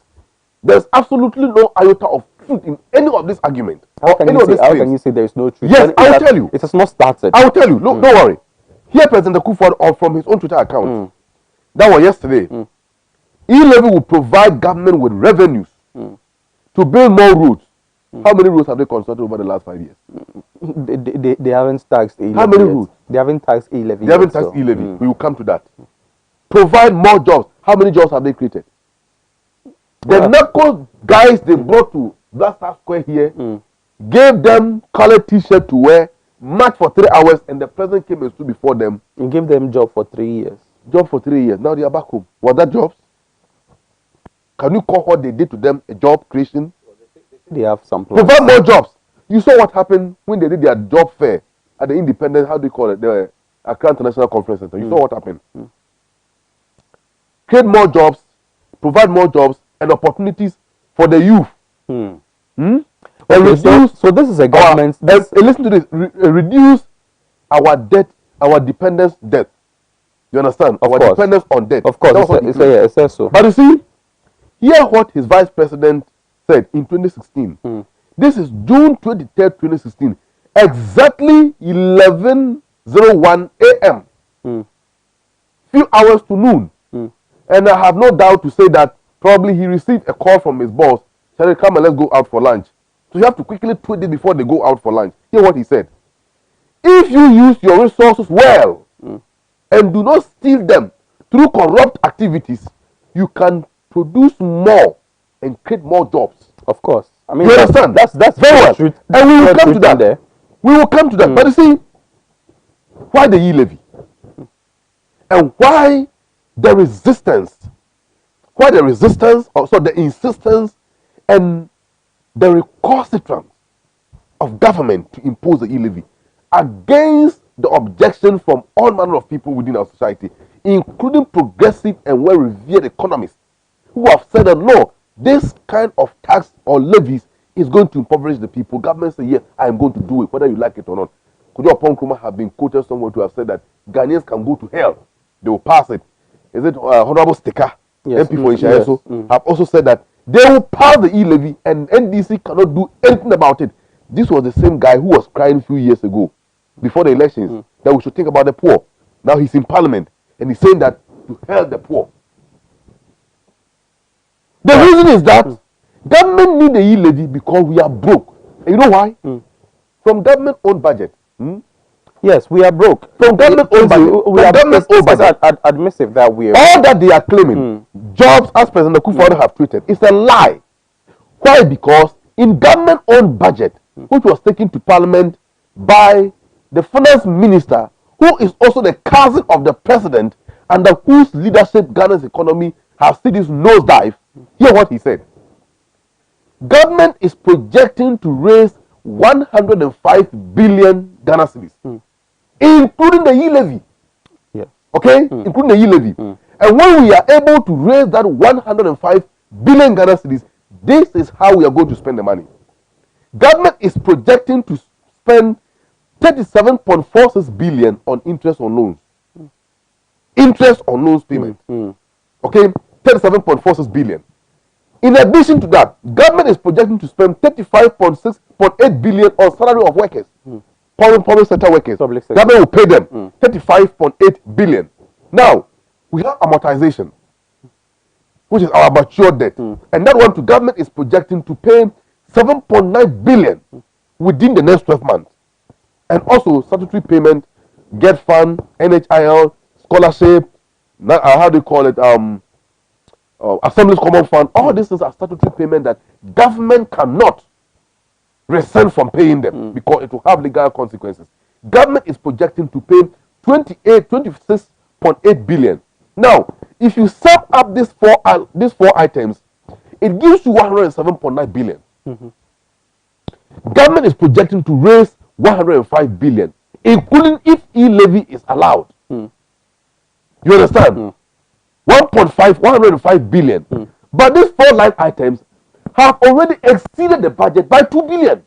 There's absolutely no iota of truth in any of this argument. How can you say there is no truth? Yes, I will tell you. It has not started. I will tell you. Look, don't worry. Here, President Akufo-Addo, from his own Twitter account, that was yesterday, e-levy will provide government with revenues to build more roads. How many roads have they constructed over the last 5 years? They haven't taxed e-levy. How many roads? They haven't taxed e-levy. They haven't taxed e-levy. We will come to that. Provide more jobs. How many jobs have they created? The narco guys they brought to Blaster Square here gave them colored t-shirt to wear, march for 3 hours, and the president came and stood before them. And gave them job for 3 years. Job for 3 years. Now they are back home. Was that jobs? Can you call what they did to them a job creation? They have some plans. Provide more jobs. You saw what happened when they did their job fair at the Independent, how do you call it, the Accra International Conference Center. You saw what happened. Create more jobs, provide more jobs and opportunities for the youth. Okay, so this is a government. Listen to this. Reduce our debt, our dependence debt. You understand? Our dependence on debt. Of course, it says so. But you see, hear what his vice president said in 2016. This is June 23rd, 2016. Exactly 11:01 a.m. Few hours to noon. And I have no doubt to say that probably he received a call from his boss. Said, come and let's go out for lunch. So you have to quickly tweet it before they go out for lunch. Hear what he said. If you use your resources well and do not steal them through corrupt activities, you can produce more and create more jobs. Of course. I mean, you understand? That's very well. Truth. And we will come to that. There. We will come to that. But you see, why the e-levy? And why the resistance? Why the resistance, also the insistence and the recalcitrance of government to impose the e-levy against the objection from all manner of people within our society, including progressive and well-revered economists who have said that no, this kind of tax or levies is going to impoverish the people. Government say, yeah, I am going to do it, whether you like it or not. Kojo Nkrumah have been quoted somewhere to have said that Ghanaians can go to hell. They will pass it. Is it Honorable Sticker? Yes, MP for Ishayeso have also said that they will pass the e-levy and NDC cannot do anything about it. This was the same guy who was crying a few years ago, before the elections, that we should think about the poor. Now he's in parliament and he's saying that to hell the poor. The reason is that government need the e-levy because we are broke. And you know why? From government-owned budget. Yes, we are broke. From government-owned budget. We are admissive that we are. All that they are claiming, jobs, as President Akufo-Addo have tweeted, is a lie. Why? Because in government-owned budget, which was taken to parliament by the finance minister, who is also the cousin of the president, under whose leadership Ghana's economy has seen this nosedive, hear what he said. Government is projecting to raise 105 billion Ghana cedis, including the e-levy. Yeah. Okay? Including the e-levy. And when we are able to raise that 105 billion Ghana cedis, this is how we are going to spend the money. Government is projecting to spend 37.46 billion on interest on loans. Interest on loans payment. Okay? 37.46 billion. In addition to that, government is projecting to spend 35.8 billion on salary of workers. Public sector workers. Government will pay them 35.8 billion. Now, we have amortization, which is our mature debt. And that one to government is projecting to pay 7.9 billion within the next 12 months. And also statutory payment, Get Fund, NHIL, scholarship, how do you call it? Assembly's Common Fund. All these things are statutory payment that government cannot resent from paying them because it will have legal consequences. Government is projecting to pay 26.8 billion. Now, if you sum up these four items, it gives you 107.9 billion. Government is projecting to raise 105 billion, including if e-levy is allowed. You understand? 105 billion. But these four line items have already exceeded the budget by 2 billion.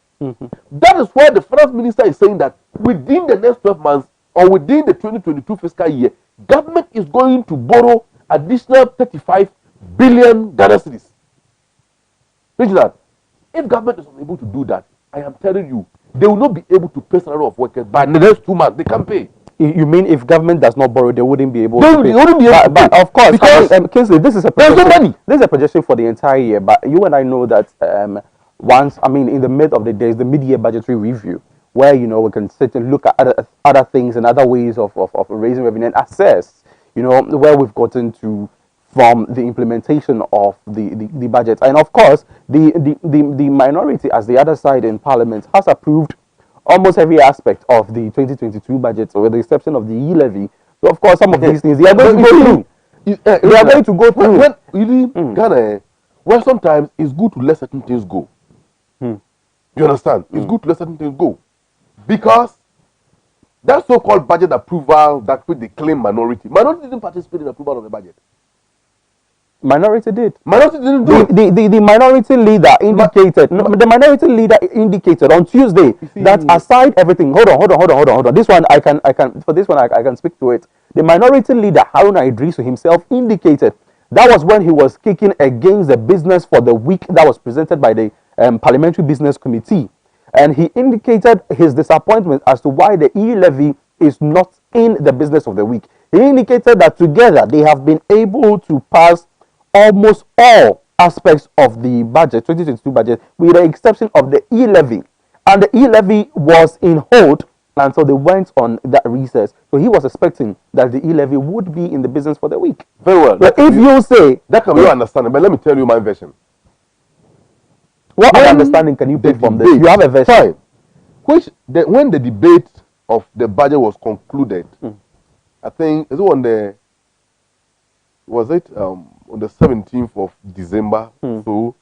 That is why the finance minister is saying that within the next 12 months or within the 2022 fiscal year, government is going to borrow additional 35 billion Ghana cedis. Reginald, if government is unable to do that, I am telling you, they will not be able to pay salary of workers by the next 2 months. They can't pay. You mean if government does not borrow, they wouldn't be able to pay? They wouldn't be able to pay. But of course, because Kingsley, this is a projection. This is a projection for the entire year. But you and I know that in the mid of the day is the mid-year budgetary review, where we can sit and look at other things and other ways of raising revenue and assess, where we've gotten to from the implementation of the budget. And of course, the minority, as the other side in Parliament, has approved almost every aspect of the 2022 budget, with the exception of the e-levy. So, of course, some of these things they are going to go through. They are going to go through. When really, Ghana, well, sometimes it's good to let certain things go. You understand? It's good to let certain things go. Because that so-called budget approval that which they claim minority didn't participate in the approval of the budget. Minority did. Minority didn't do it. The minority leader indicated. The minority leader indicated on Tuesday that aside everything. Hold on. This one I can speak to it. The minority leader Haruna Idrisu himself indicated that was when he was kicking against the business for the week that was presented by the Parliamentary Business Committee, and he indicated his disappointment as to why the e-levy is not in the business of the week. He indicated that together they have been able to pass almost all aspects of the budget, 2022 budget, with the exception of the e-levy. And the e-levy was in hold, and so they went on that recess. So he was expecting that the e-levy would be in the business for the week. Very well. But if you say... That can be understandable, but let me tell you my version. What understanding can you pick from this? You have a version. Fine. When the debate of the budget was concluded, I think, on the 17th of December, so,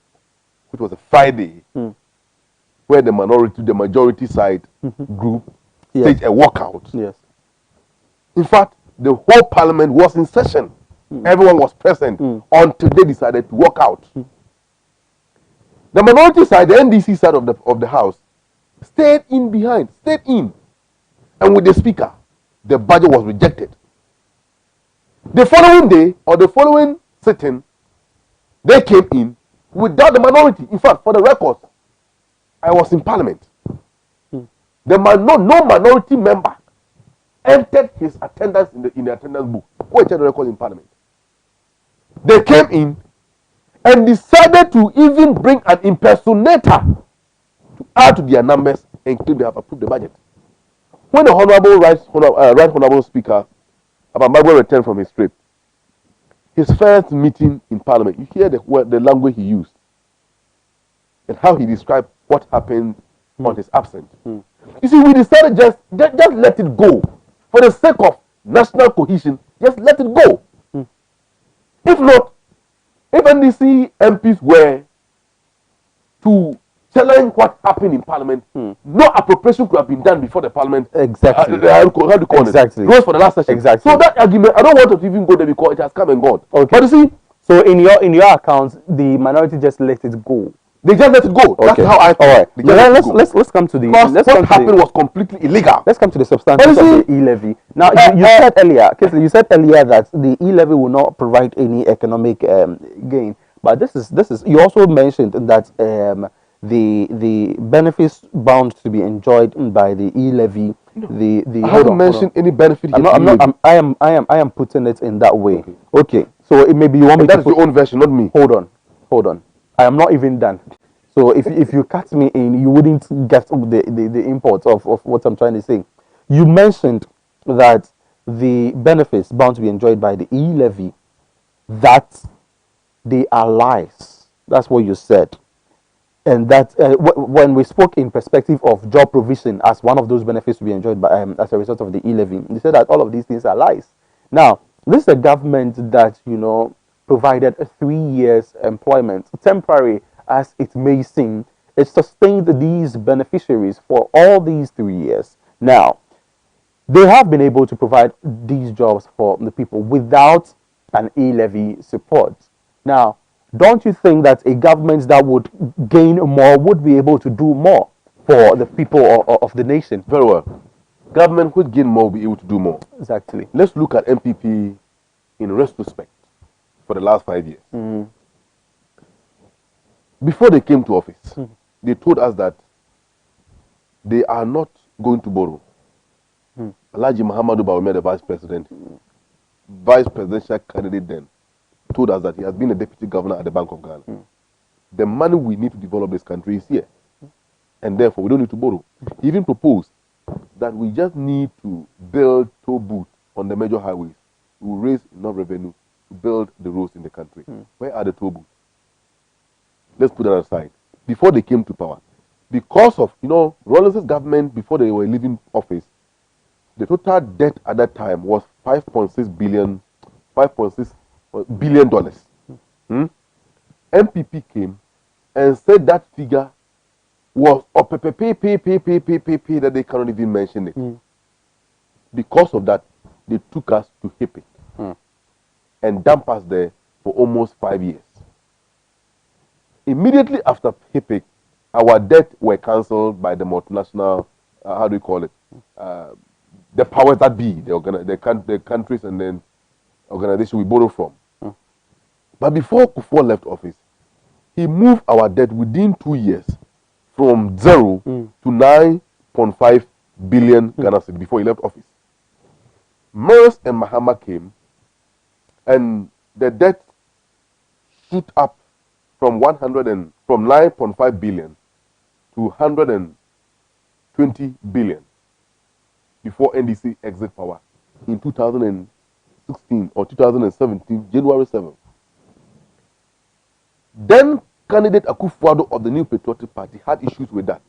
which was a Friday, where the majority side group staged a walkout. Yes. In fact, the whole parliament was in session. Everyone was present until they decided to walk out. The minority side, the NDC side of the house, stayed in. And with the speaker, the budget was rejected. The following day, or the following sitting, they came in without the minority. In fact, for the record, I was in parliament. No minority member entered his attendance in the attendance book. Go and check the record in parliament. They came in and decided to even bring an impersonator to add to their numbers and claim they have approved the budget. When the right honorable speaker, Abamagwe, returned from his trip, his first meeting in parliament, you hear the language he used and how he described what happened on his absence. You see, we decided just let it go. For the sake of national cohesion, just let it go. If not, if NDC MPs were to telling what happened in Parliament. No appropriation could have been done before the Parliament. Exactly. How do you call exactly. it? Rose for the last session. Exactly. So that argument, I don't want to even go there because it has come and gone. Okay. But you see, so in your accounts, the minority just let it go. They just let it go. Okay. That's how I feel. All right. Let's come to the. What happened was completely illegal. Let's come to the substantive of the e-levy. Now you said earlier, Kingsley, you said earlier that the e-levy will not provide any economic gain. But this is you also mentioned that the benefits bound to be enjoyed by the e-levy. I haven't mentioned any benefit. I am putting it in that way. Okay. So it maybe you want me to. That's your own version, not me. Hold on. I am not even done. So if you cut me in, you wouldn't get the import of what I'm trying to say. You mentioned that the benefits bound to be enjoyed by the e-levy, that they are lies. That's what you said. And that when we spoke in perspective of job provision as one of those benefits to be enjoyed by as a result of the e-levy, they said that all of these things are lies. Now, this is a government that, provided 3 years employment, temporary as it may seem. It sustained these beneficiaries for all these 3 years. Now, they have been able to provide these jobs for the people without an e-levy support. Now, don't you think that a government that would gain more would be able to do more for the people of the nation? Very well. Government would gain more, will be able to do more. Exactly. Let's look at MPP in retrospect for the last 5 years. Before they came to office, they told us that they are not going to borrow. Alhaji Muhammadu Bawumia, the vice president, vice presidential candidate then, told us that he has been a deputy governor at the Bank of Ghana. The money we need to develop this country is here. And therefore, we don't need to borrow. He even proposed that we just need to build toll booths on the major highways. We will raise enough revenue to build the roads in the country. Where are the toll booths? Let's put that aside. Before they came to power, because of, Rawlings's government, before they were leaving office, the total debt at that time was $5.6 billion. MPP came and said that figure was that they cannot even mention it. Because of that, they took us to HIPIC and dumped us there for almost 5 years. Immediately after HIPIC, our debt were cancelled by the multinational, how do you call it? The powers that be, the countries and then organization we borrow from. But before Kufuor left office, he moved our debt within 2 years from 0 to 9.5 billion Ghana cedis before he left office. Mers and Mahama came, and the debt shoot up from 9.5 billion to 120 billion before NDC exit power in 2016 or 2017, January 7th. Then candidate Akufo-Addo of the New Patriotic Party had issues with that.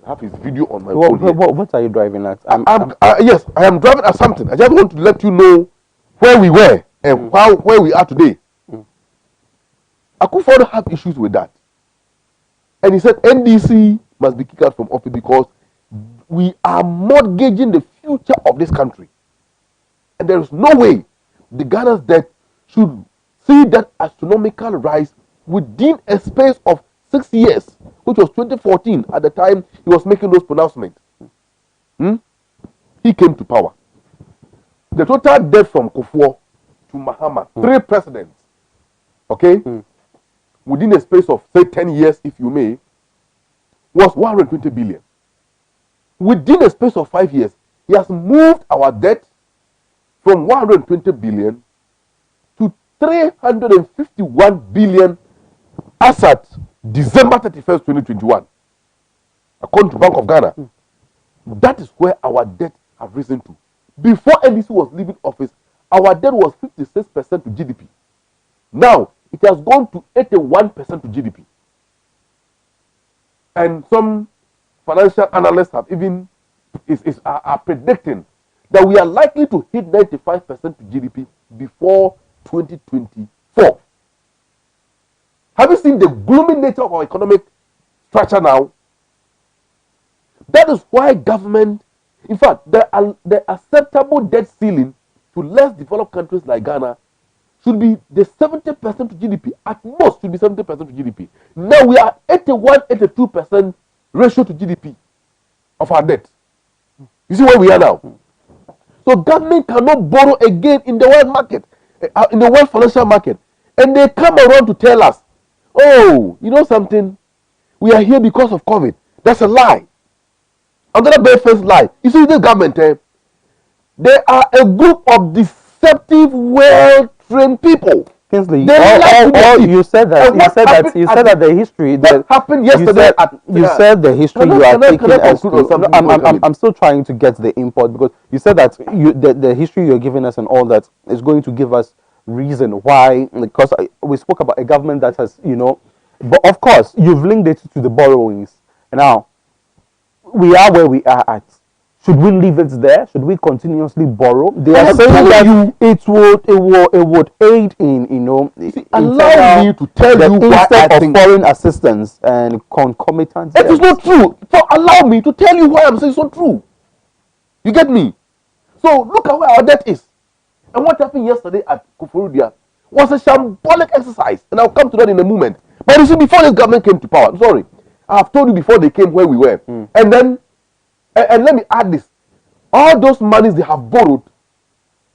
I have his video on my phone here. What are you driving at? Yes, I am driving at something. I just want to let you know where we were and where we are today. Akufo-Addo had issues with that. And he said NDC must be kicked out from office because we are mortgaging the future of this country. And there is no way the Ghana's debt should see that astronomical rise within a space of 6 years, which was 2014 at the time he was making those pronouncements. He came to power. The total debt from Kufuor to Mahama, 3 presidents, okay, within a space of, say, 10 years, if you may, was 120 billion. Within a space of 5 years, he has moved our debt from 120 billion to 351 billion as at December 31st, 2021. According to Bank of Ghana, that is where our debt has risen to. Before NDC was leaving office, our debt was 56% to GDP. Now, it has gone to 81% to GDP. And some financial analysts have even are predicting that we are likely to hit 95% to GDP before 2024. Have you seen the gloomy nature of our economic structure now? That is why government, in fact, the acceptable debt ceiling to less developed countries like Ghana should be the 70% to GDP. At most, should be 70% to GDP. Now we are 81, 82% ratio to GDP of our debt. You see where we are now? So government cannot borrow again in the world market, in the world financial market. And they come around to tell us, oh, you know something? We are here because of COVID. That's a lie. Another bare-faced lie. You see, this government, they are a group of deceptive, well-trained people. Kinsley, you said that the history that happened yesterday. You said the history you are taking as to, I'm still trying to get the import, because you said that the history you're giving us and all that is going to give us reason why, because we spoke about a government that has, but of course you've linked it to the borrowings. Now we are where we are at. Should we leave it there? Should we continuously borrow? They are saying that it would aid in allow me to tell you why instead of foreign assistance and concomitant. It is not true. So allow me to tell you why I'm saying it's not true. You get me? So look at where our debt is. And what happened yesterday at Kufurudia was a shambolic exercise. And I'll come to that in a moment. But you see, before this government came to power, I'm sorry, I have told you before they came where we were. And then, and let me add this. All those monies they have borrowed,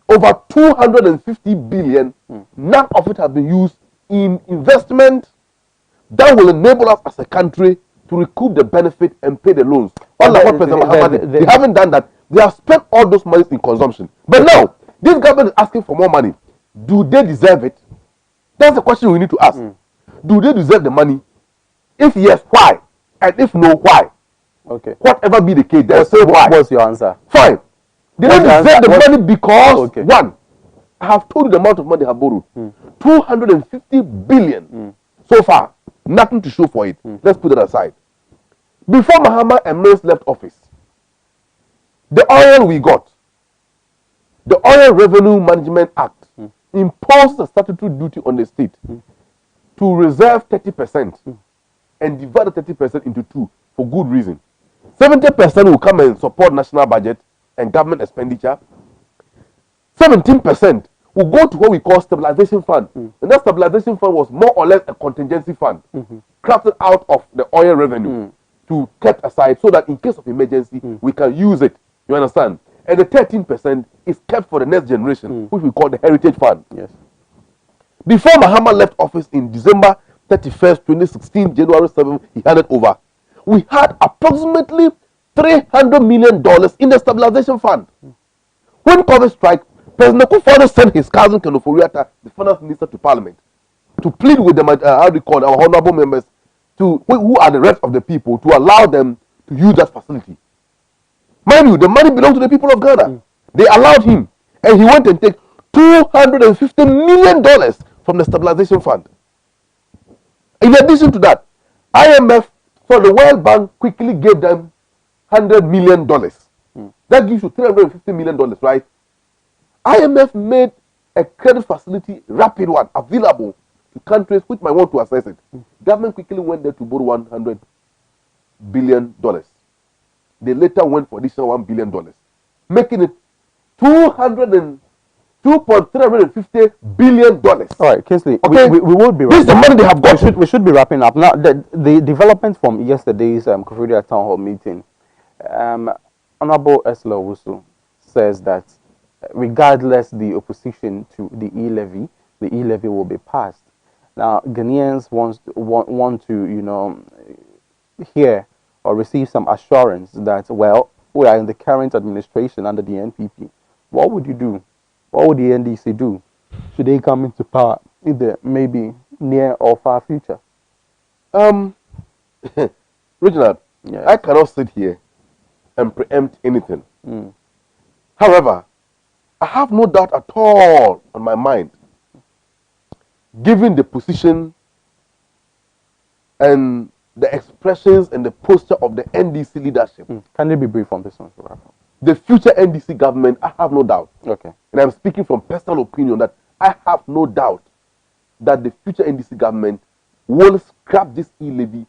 over 250 billion, none of it have been used in investment that will enable us as a country to recoup the benefit and pay the loans. They haven't done that. They have spent all those monies in consumption. But now, this government is asking for more money. Do they deserve it? That's the question we need to ask. Do they deserve the money? If yes, why? And if no, why? Okay. Whatever be the case, say why. What's your answer? Fine. They don't deserve the money because, one, I have told you the amount of money they have borrowed. 250 billion so far. Nothing to show for it. Let's put it aside. Before Mahama and Mills left office, the oil we got, the Oil Revenue Management Act, imposed a statutory duty on the state to reserve 30% and divide the 30% into two for good reason. 70% will come and support national budget and government expenditure. 17% will go to what we call stabilization fund. And that stabilization fund was more or less a contingency fund crafted out of the oil revenue to kept aside so that in case of emergency, we can use it. You understand? And the 13% is kept for the next generation, which we call the heritage fund. Yes. Before Mahama left office in December 31st, 2016, January 7th, he handed over. We had approximately $300 million in the stabilization fund. When COVID struck, President Kufuor sent his cousin Ken Ofori-Atta, the finance minister, to Parliament to plead with them, our honorable members, who are the rest of the people, to allow them to use that facility. Mind you, the money belongs to the people of Ghana. They allowed him, and he went and took $250 million from the stabilization fund. In addition to that, IMF, so the World Bank quickly gave them $100 million. That gives you $350 million, right? IMF made a credit facility, rapid one, available to countries which might want to access it. Government quickly went there to borrow $100 billion. They later went for additional $1 billion, making it $2.350 billion. All right, Kinsley, okay? we will be wrapping up. This is the money they have got. We should be wrapping up. Now, the development from yesterday's Kufurudia Town Hall meeting, Honorable Esla Owusu says that regardless the opposition to the e-levy will be passed. Now, Ghanaians want to, hear or receive some assurance that, well, we are in the current administration under the NPP. What would you do? What would the NDC do? Should they come into power in the maybe near or far future? Reginald, yes. I cannot sit here and preempt anything. However, I have no doubt at all on my mind, given the position and the expressions and the posture of the NDC leadership. Can you be brief on this one? The future NDC government, I have no doubt. Okay. And I'm speaking from personal opinion that I have no doubt that the future NDC government will scrap this e-levy,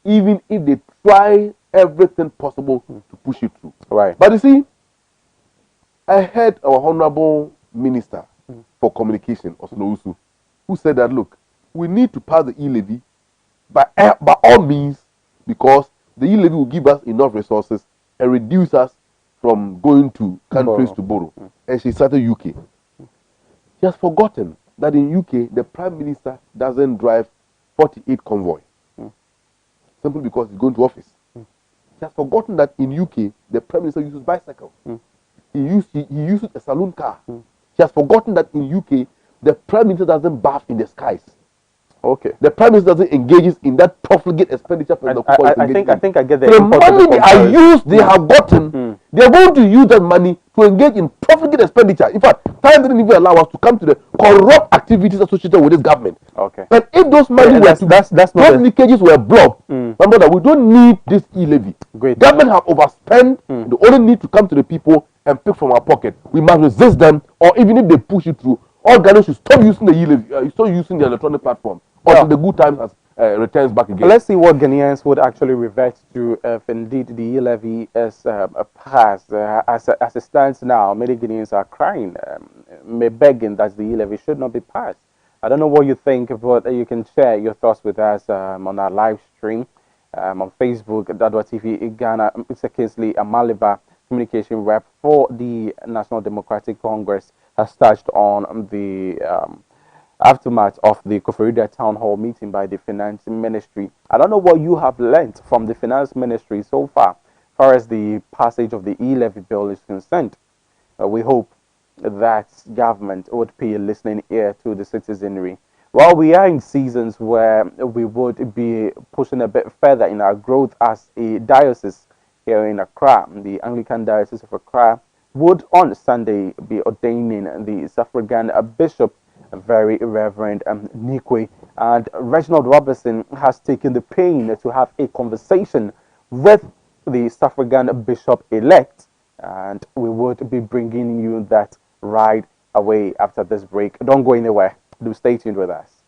even if they try everything possible to push it through. Right. But you see, I heard our honorable minister for communication, Osno, who said that, look, we need to pass the e-levy by all means, because the e-levy will give us enough resources and reduce us from going to countries to borrow. And she started UK. She has forgotten that in UK, the Prime Minister doesn't drive 48 convoy. Simply because he's going to office. She has forgotten that in UK, the Prime Minister uses bicycle. He uses a saloon car. She has forgotten that in UK, the Prime Minister doesn't bath in the skies. Okay. The Prime Minister doesn't engage in that profligate expenditure for the people. I think I get the so the money they are used, they have gotten, they are going to use that money to engage in profligate expenditure. In fact, time didn't even allow us to come to the corrupt activities associated with this government. Okay. And if those money were to those leakages were blocked, remember that we don't need this e-levy. Great. Government have overspent. They only need to come to the people and pick from our pocket. We must resist them, or even if they push it through, all Ghanaians should stop using the e-levy, stop using the electronic platform until the good times returns back again. Let's see what Ghanaians would actually revert to if indeed the e-levy is passed. As it stands now, many Ghanaians are crying, begging that the e-levy should not be passed. I don't know what you think, but you can share your thoughts with us on our live stream on Facebook, TV Ghana. Mr. Kingsley Amaliba, communication rep for the National Democratic Congress, has touched on the aftermath of the Koforidua Town Hall meeting by the Finance Ministry. I don't know what you have learnt from the Finance Ministry so far as the passage of the e-levy bill is concerned. We hope that government would pay a listening ear to the citizenry. While we are in seasons where we would be pushing a bit further in our growth as a diocese here in Accra, the Anglican Diocese of Accra would on Sunday be ordaining the Suffragan Bishop, Very Reverend Nikwe, and Reginald Robertson has taken the pain to have a conversation with the Suffragan Bishop-elect, and we would be bringing you that right away after this break. Don't go anywhere. Do stay tuned with us.